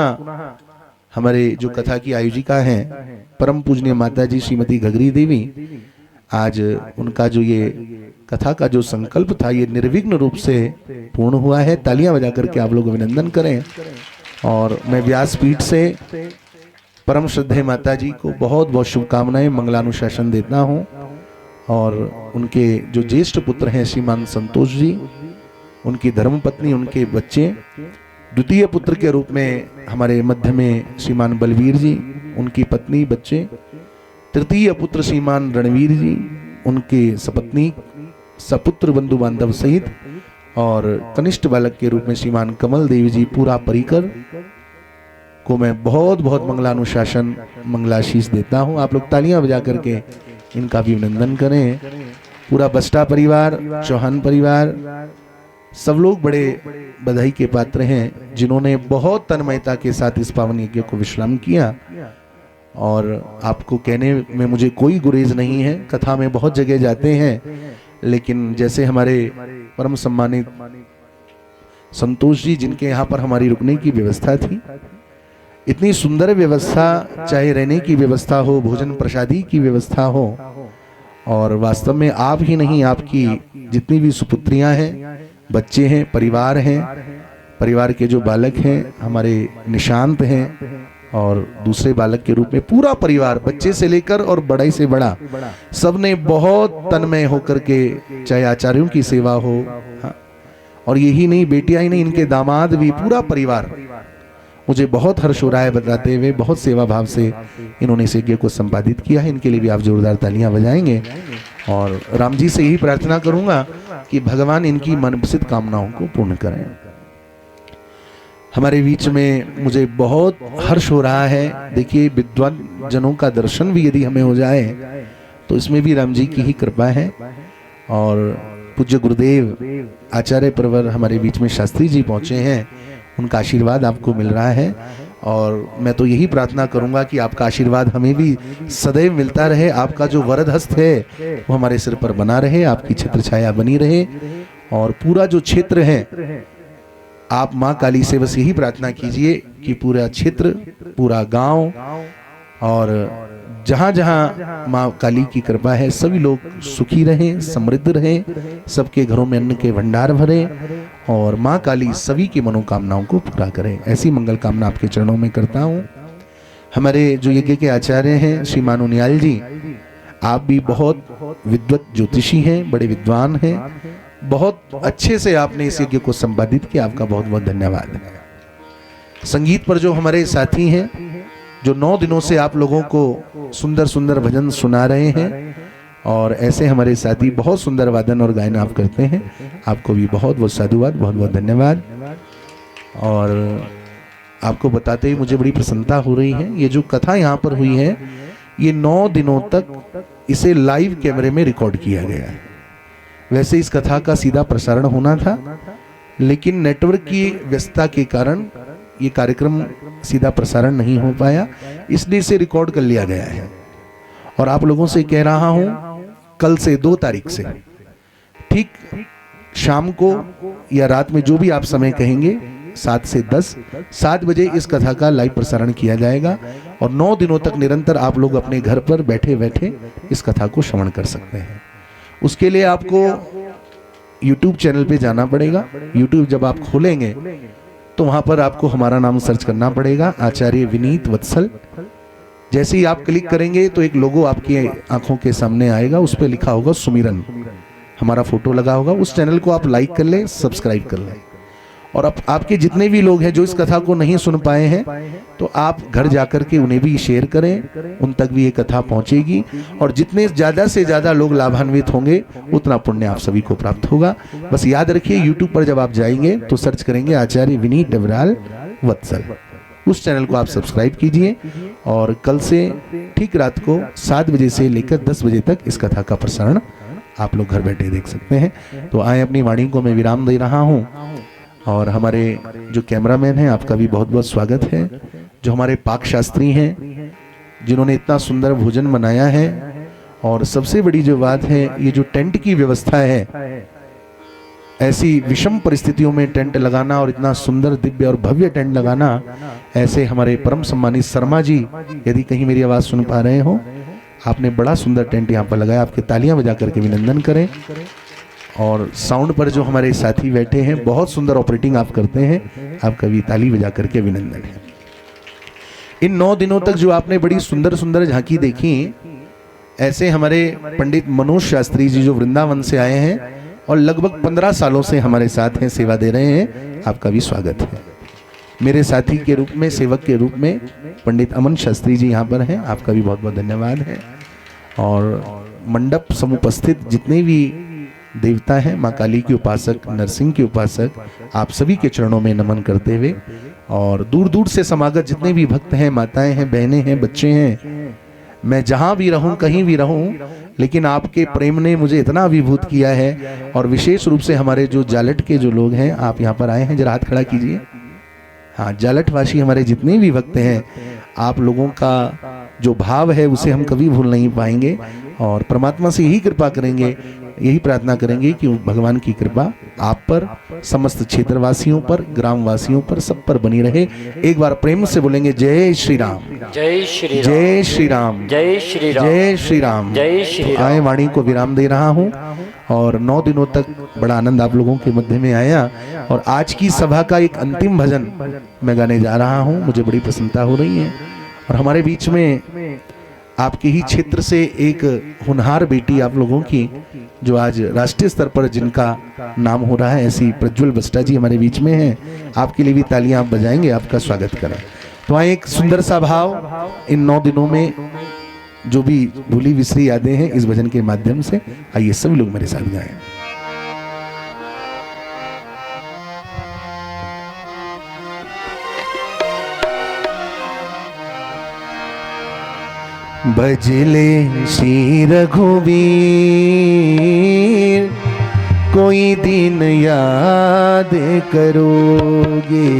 हमारे जो कथा की आयोजिका हैं परम पूजनीय माता जी श्रीमती घगरी देवी, आज उनका जो ये कथा का जो संकल्प था ये निर्विघ्न रूप से पूर्ण हुआ है। तालियां बजा करके आप लोग अभिनंदन करें। और मैं व्यासपीठ से परम श्रद्धेय माता जी को बहुत बहुत शुभकामनाएं, मंगलानुशासन देता हूं। और उनके जो ज्येष्ठ पुत्र हैं श्रीमान संतोष जी, उनकी धर्मपत्नी, उनके बच्चे, द्वितीय पुत्र के रूप में हमारे मध्य में श्रीमान बलवीर जी, उनकी पत्नी, बच्चे, तृतीय पुत्र श्रीमान रणवीर जी, उनके सपत्नी, सपुत्र, बंधु बांधव सहित, और कनिष्ठ बालक के रूप में श्रीमान कमल देव जी, पूरा परिकर को मैं बहुत बहुत मंगलानुशासन, मंगलाशीष देता हूं। आप लोग तालियां बजा करके इनका भी अभिनंदन करें। पूरा बस्टा परिवार, चौहान परिवार, सब लोग बड़े बधाई के पात्र हैं जिन्होंने बहुत तन्मयता के साथ इस पावन यज्ञ को विश्राम किया। और आपको कहने में मुझे कोई गुरेज नहीं है, कथा में बहुत जगह जाते हैं, लेकिन जैसे हमारे परम सम्मानित संतोष जी, जिनके यहाँ पर हमारी रुकने की व्यवस्था थी, इतनी सुंदर व्यवस्था, चाहे रहने की व्यवस्था हो, भोजन प्रसादी की व्यवस्था हो, और वास्तव में आप ही नहीं, आपकी जितनी भी सुपुत्रियां हैं, बच्चे हैं, परिवार हैं, परिवार के जो बालक हैं हमारे निशांत हैं, और दूसरे बालक के रूप में पूरा परिवार, बच्चे से लेकर और बड़े से बड़ा, सबने बहुत तन्मय होकर के, चाहे आचार्यों की सेवा हो, हाँ, और यही नहीं, बेटियां ही नहीं, इनके दामाद भी, पूरा परिवार, मुझे बहुत हर्ष हो रहा है बताते हुए, बहुत सेवा भाव से इन्होंने इस यज्ञ को संपादित किया है। इनके लिए भी आप जोरदार तालियां बजाएंगे। और राम जी से यही प्रार्थना करूंगा कि भगवान इनकी मनपसंद कामनाओं को पूर्ण करें। हमारे बीच में मुझे बहुत हर्ष हो रहा है। देखिए, विद्वान जनों का दर्शन भी यदि हमें हो जाए तो इसमें भी राम जी की ही कृपा है। और पूज्य गुरुदेव आचार्य प्रवर हमारे बीच में शास्त्री जी पहुंचे हैं, उनका आशीर्वाद आपको मिल रहा है। और मैं तो यही प्रार्थना करूंगा कि आपका आशीर्वाद हमें भी सदैव मिलता रहे। आपका जो वरद हस्त है वो हमारे सिर पर बना रहे, आपकी छत्र छाया बनी रहे। और पूरा जो क्षेत्र है, आप माँ काली से बस यही प्रार्थना कीजिए कि पूरा क्षेत्र, पूरा गांव, और जहाँ जहाँ माँ काली की कृपा है, सभी लोग सुखी रहें, समृद्ध रहें, सबके घरों में अन्न के भंडार भरे, और माँ काली सभी की मनोकामनाओं को पूरा करें। ऐसी मंगल कामना आपके चरणों में करता हूँ। हमारे जो यज्ञ के आचार्य हैं श्रीमान उनियाल जी, आप भी बहुत विद्वत ज्योतिषी हैं, बड़े विद्वान हैं, बहुत अच्छे से आपने इस यज्ञ को संपादित किया, आपका बहुत बहुत धन्यवाद। संगीत पर जो हमारे साथी हैं, जो 9 दिनों से आप लोगों को सुंदर सुंदर भजन सुना रहे हैं, और ऐसे हमारे साथी बहुत सुंदर वादन और गायन आप करते हैं। आपको भी बहुत बहुत साधुवाद, बहुत बहुत धन्यवाद। और आपको बताते ही मुझे बड़ी प्रसन्नता हो रही है। ये जो कथा यहाँ पर हुई है, ये 9 दिनों तक इसे लाइव कैमरे में रिकॉर्ड किया गया है। वैसे इस कथा का सीधा प्रसारण होना था, लेकिन नेटवर्क की व्यस्तता के कारण ये कार्यक्रम सीधा प्रसारण नहीं हो पाया, इसलिए इसे रिकॉर्ड कर लिया गया है। और आप लोगों से कह रहा हूं, कल से 2 तारीख से ठीक शाम को या रात में जो भी आप समय कहेंगे 7 से 10, 7 बजे इस कथा का लाइव प्रसारण किया जाएगा। और 9 दिनों तक निरंतर आप लोग अपने घर पर बैठे बैठे इस कथा को श्रवण कर सकते हैं। उसके लिए आपको YouTube चैनल पे जाना पड़ेगा। YouTube जब आप खोलेंगे तो वहां पर आपको हमारा नाम सर्च करना पड़ेगा, आचार्य विनीत वत्सल। जैसे ही आप क्लिक करेंगे तो एक लोगो आपकी आंखों के सामने आएगा, उस पर लिखा होगा सुमिरन, हमारा फोटो लगा होगा। उस चैनल को आप लाइक कर लें, सब्सक्राइब कर लें। और अब आपके जितने भी लोग हैं जो इस कथा को नहीं सुन पाए हैं, तो आप घर जाकर के उन्हें भी शेयर करें, उन तक भी ये कथा पहुंचेगी। और जितने ज़्यादा से ज़्यादा लोग लाभान्वित होंगे उतना पुण्य आप सभी को प्राप्त होगा। बस याद रखिए, यूट्यूब पर जब आप जाएंगे तो सर्च करेंगे आचार्य विनीत डबराल वत्सल, उस चैनल को आप सब्सक्राइब कीजिए। और कल से ठीक रात को 7 बजे से लेकर 10 बजे तक इस कथा का प्रसारण आप लोग घर बैठे देख सकते हैं। तो आए, अपनी वाणी को मैं विराम दे रहा हूँ। और हमारे जो कैमरामैन हैं, आपका भी बहुत बहुत स्वागत है। जो हमारे पाक शास्त्री हैं, जिन्होंने इतना सुंदर भोजन बनाया है। और सबसे बड़ी जो बात है, ये जो टेंट की व्यवस्था है, ऐसी विषम परिस्थितियों में टेंट लगाना और इतना सुंदर दिव्य और भव्य टेंट लगाना, ऐसे हमारे परम सम्मानित शर्मा जी, यदि कहीं मेरी आवाज़ सुन पा रहे हो, आपने बड़ा सुंदर टेंट यहाँ पर लगाया। आपके तालियां बजा करके अभिनंदन करें। और साउंड पर जो हमारे साथी बैठे हैं, बहुत सुंदर ऑपरेटिंग आप करते हैं, आपका भी ताली बजा करके अभिनंदन है। इन 9 दिनों तक जो आपने बड़ी सुंदर सुंदर झांकी देखी, ऐसे हमारे पंडित मनोज शास्त्री जी जो वृंदावन से आए हैं और लगभग 15 सालों से हमारे साथ हैं, सेवा दे रहे हैं, आपका भी स्वागत है। मेरे साथी के रूप में, सेवक के रूप में पंडित अमन शास्त्री जी यहाँ पर हैं, आपका भी बहुत बहुत धन्यवाद है। और मंडप समुपस्थित जितने भी देवता हैं, माँ काली के उपासक, नरसिंह के उपासक, आप सभी के चरणों में नमन करते हुए, और दूर दूर से समागत जितने भी भक्त हैं, माताएं हैं, बहनें हैं, बच्चे हैं, मैं जहाँ भी रहूं, कहीं भी रहूं, लेकिन आपके प्रेम ने मुझे इतना अभिभूत किया है। और विशेष रूप से हमारे जो जालट के जो लोग हैं, आप यहाँ पर आए हैं, जरा हाथ खड़ा कीजिए। हाँ, जालटवासी हमारे जितने भी भक्त हैं, आप लोगों का जो भाव है उसे हम कभी भूल नहीं पाएंगे। और परमात्मा से यही कृपा करेंगे, यही प्रार्थना करेंगे कि भगवान की कृपा आप पर, समस्त क्षेत्रवासियों पर, ग्रामवासियों पर, सब पर बनी रहे। एक बार प्रेम से बोलेंगे जय श्री राम, जय श्री राम, जय श्री राम, जय श्री राम, जय श्री राम, जय श्री राम। आए, वाणी को विराम दे रहा हूँ। और 9 दिनों तक बड़ा आनंद आप लोगों के मध्य में आया। और आज की सभा का एक अंतिम भजन मैं गाने जा रहा हूँ, मुझे बड़ी प्रसन्नता हो रही है। और हमारे बीच में आपके ही क्षेत्र से एक होनहार बेटी आप लोगों की, जो आज राष्ट्रीय स्तर पर जिनका नाम हो रहा है, ऐसी प्रज्वल बस्टा जी हमारे बीच में हैं। आपके लिए भी तालियां आप बजाएंगे, आपका स्वागत करें। तो आए, एक सुंदर सा भाव इन 9 दिनों में जो भी भूली विसरी यादें हैं, इस भजन के माध्यम से आइए सब लोग मेरे साथ गाएं। भजले श्री रघुवीर, कोई दिन याद करोगे।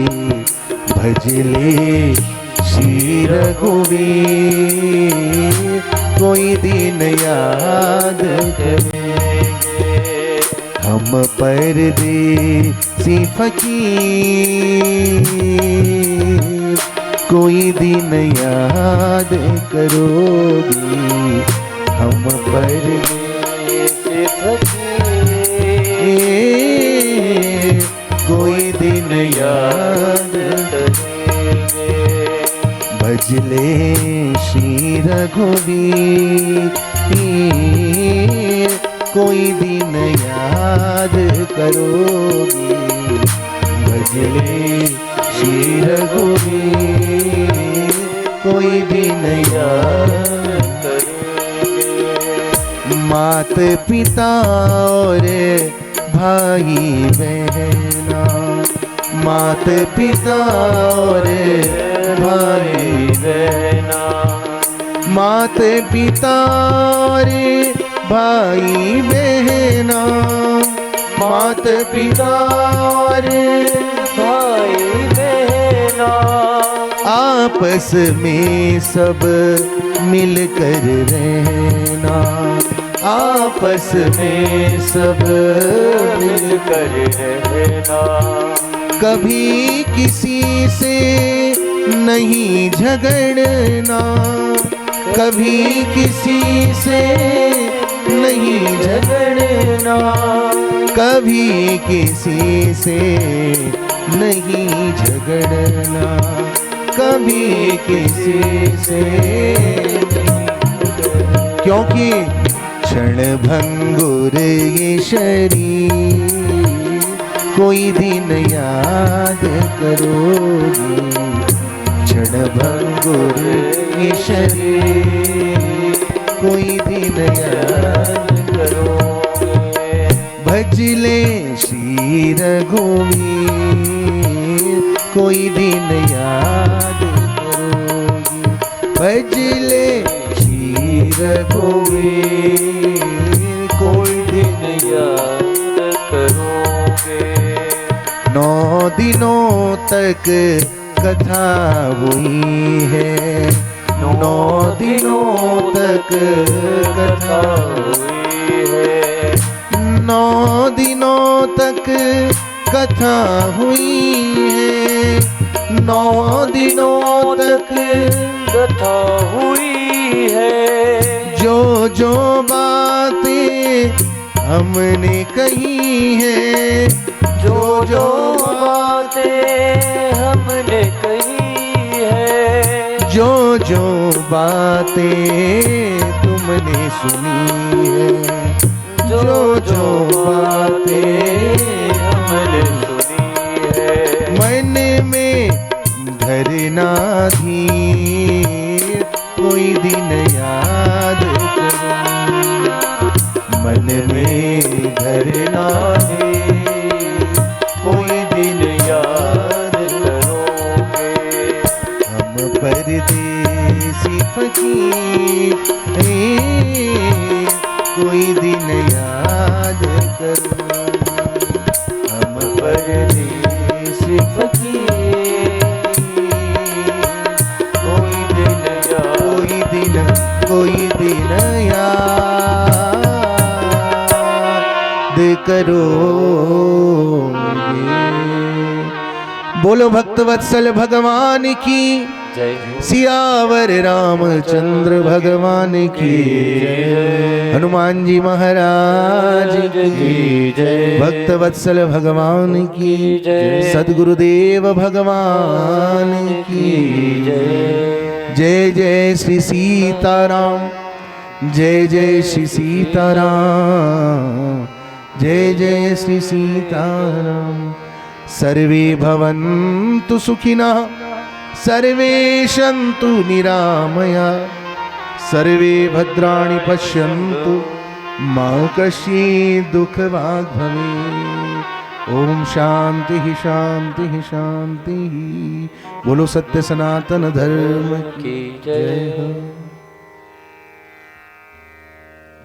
भजले श्री रघुवीर, कोई दिन याद करेंगे। हम परदेसी फकीर, कोई दिन याद करोगे। हम परदेसी फकीर, कोई दिन याद करेंगे। भजले श्री रघुवीर, कोई दिन याद करोगे। भजले श्री रघुवीर, कोई दिन याद करोगे। मात पिता और भाई बहना, मात पिता और भाई बहना, मात पिता और भाई बहना, मात पिता और भाई बहना, आपस में सब मिलकर रहना, आपस में सब मिलकर रहना, कभी किसी से नहीं झगड़ना, कभी किसी से नहीं झगड़ना, कभी किसी से नहीं झगड़ना, कभी किसी से, क्योंकि क्षण भंगुर ये शरीर कोई दिन याद करोगे, क्षण भंगुर ये शरीर कोई दिन याद करोगे। भजले श्री रघुवीर कोई दिन याद करोगे, भजले श्री रघुवीर कोई दिन याद करोगे। 9 दिनों तक कथा हुई है, 9 दिनों तक कथा हुई है, 9 दिनों तक कथा हुई है, 9 दिनों तक कथा हुई है। जो जो बातें हमने कही है, जो जो बातें हमने कही है, जो जो बातें तुमने सुनी है, जो जो बातें हमने सुनी है। मन में धरना धीर कोई दिन याद करो, मन में धरना धीर कोई दिन याद करोगे। हम परदेसी फकीर हैं, कोई दिन याद करो, हम परदेसी फकीर, कोई दिन याद करोगे। बोलो भक्तवत्सल भगवान की जय। सियावर रामचंद्र भगवान की जय। हनुमान जी महाराज की जय। भक्तवत्सल भगवान की जय। सद्गुरुदेव भगवान की जय। जय जय श्री सीताराम, जय जय श्री सीताराम, जय जय श्री सीताराम। सर्वे भवन्तु सुखिनः, सर्वे सन्तु निरामया, सर्वे भद्राणि पश्यन्तु मा कश्चित् दुःखभाग् भवेत्। ओम शांति ही शांति ही शांति ही। बोलो सत्य सनातन धर्म की जय हो।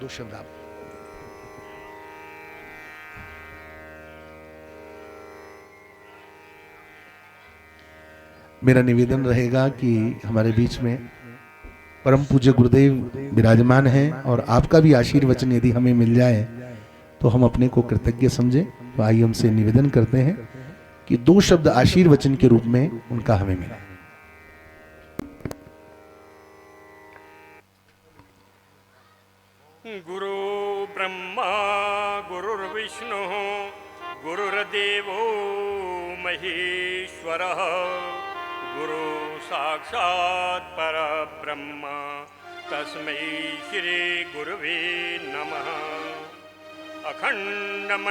2 शब्द आप। मेरा निवेदन रहेगा कि हमारे बीच में परम पूज्य गुरुदेव विराजमान हैं और आपका भी आशीर्वचन यदि हमें मिल जाए तो हम अपने को कृतज्ञ समझें। तो आइए हमसे निवेदन करते हैं कि 2 शब्द आशीर्वचन के रूप में उनका हमें मिला। गुरु ब्रह्मा गुरुर्विष्णु गुरुर्देवो महेश्वरः, गुरु साक्षात् परब्रह्म तस्मै श्री गुरुवे नमः। अखण्डमण्डलाकारं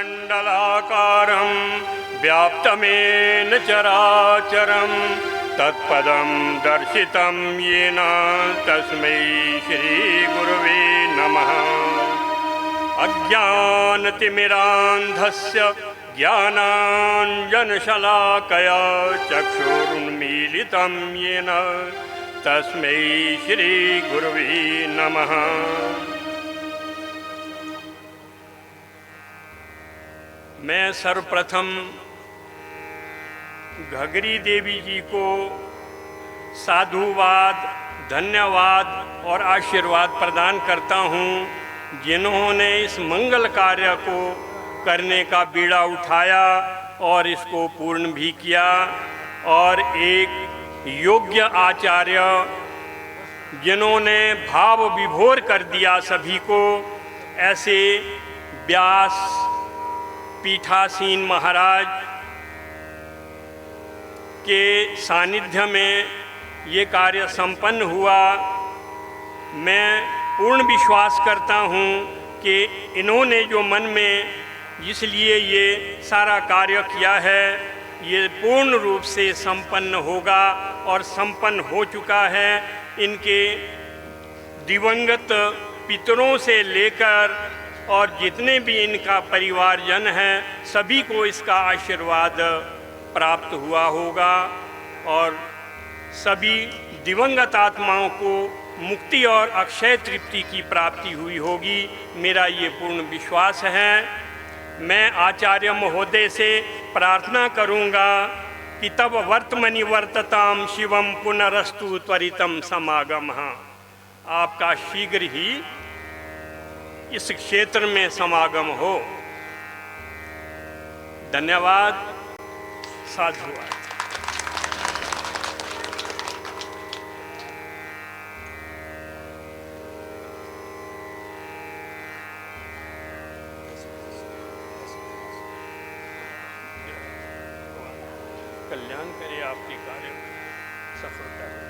व्याप्तमेन चराचरं तत्पदं दर्शितं येन तस्मै श्री गुरुवे नमः। अज्ञानतिमिरान्धस्य ज्ञानाञ्जनशलाकया चक्षुरुन्मीलितं येन तस्मै श्रीगुरुवे नमः। मैं सर्वप्रथम घगरी देवी जी को साधुवाद, धन्यवाद और आशीर्वाद प्रदान करता हूँ, जिन्होंने इस मंगल कार्य को करने का बीड़ा उठाया और इसको पूर्ण भी किया, और एक योग्य आचार्य जिन्होंने भाव विभोर कर दिया सभी को, ऐसे व्यास पीठासीन महाराज के सानिध्य में ये कार्य संपन्न हुआ। मैं पूर्ण विश्वास करता हूँ कि इन्होंने जो मन में इसलिए ये सारा कार्य किया है, ये पूर्ण रूप से संपन्न होगा और संपन्न हो चुका है। इनके दिवंगत पितरों से लेकर और जितने भी इनका परिवारजन है, सभी को इसका आशीर्वाद प्राप्त हुआ होगा और सभी दिवंगत आत्माओं को मुक्ति और अक्षय तृप्ति की प्राप्ति हुई होगी, मेरा ये पूर्ण विश्वास है। मैं आचार्य महोदय से प्रार्थना करूँगा कि तब वर्तमनि वर्तताम शिवम पुनरस्तु त्वरितम समागमः। आपका शीघ्र ही इस क्षेत्र में समागम हो। धन्यवाद। साधुवाद। कल्याण करे आपके कार्य में सफलता है।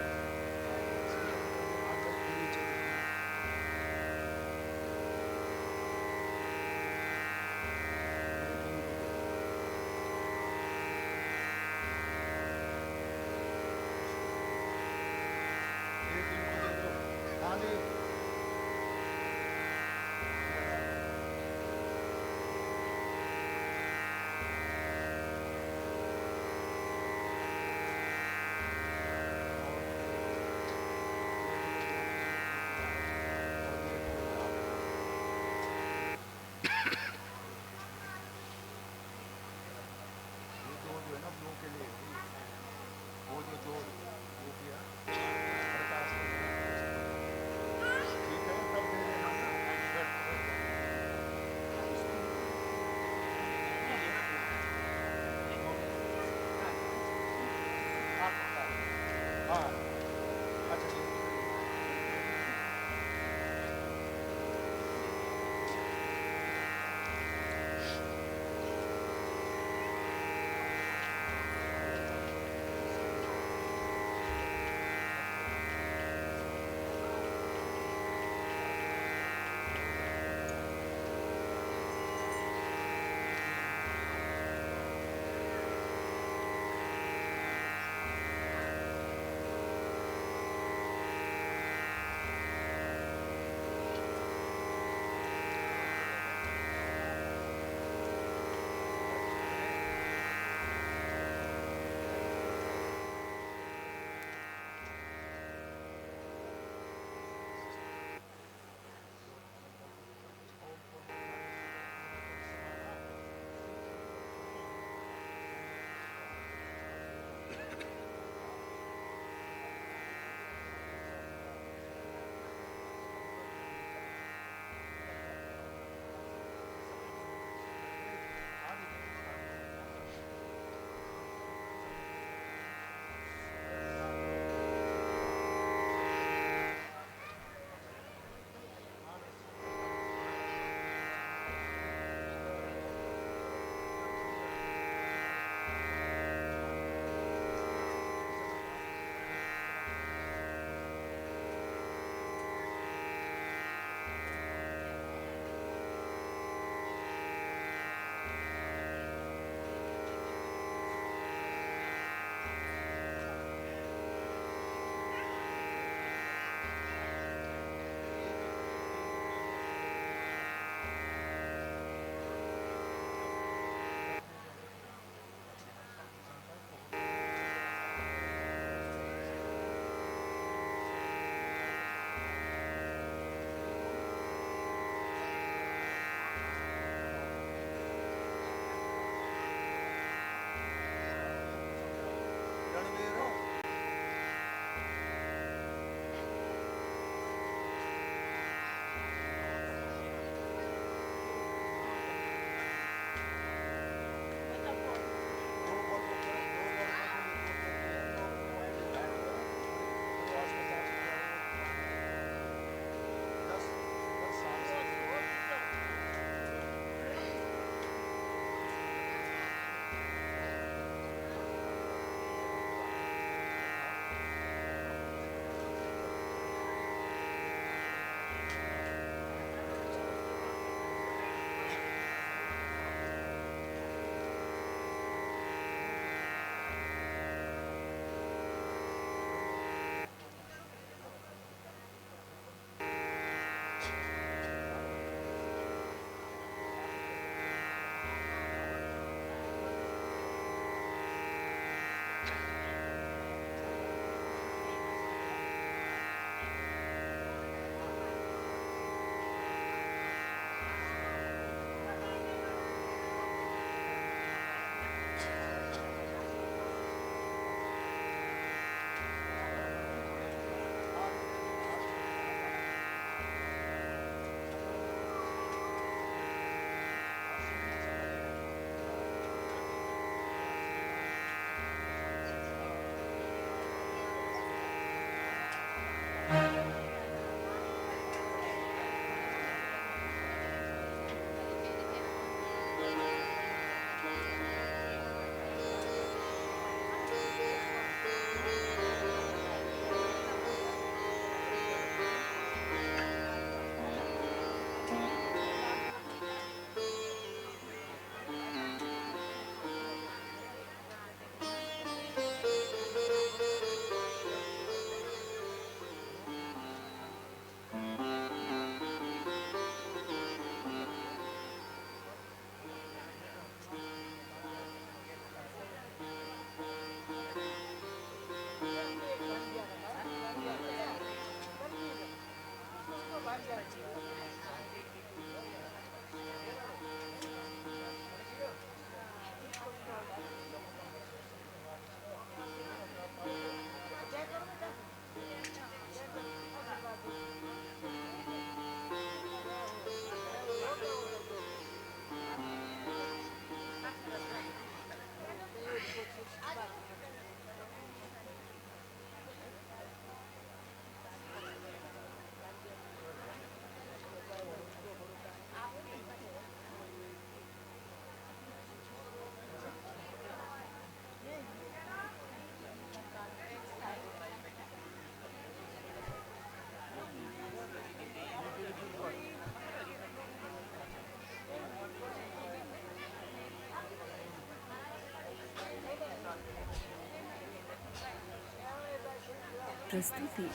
प्रस्तुति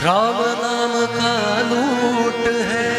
राम नाम का लूट है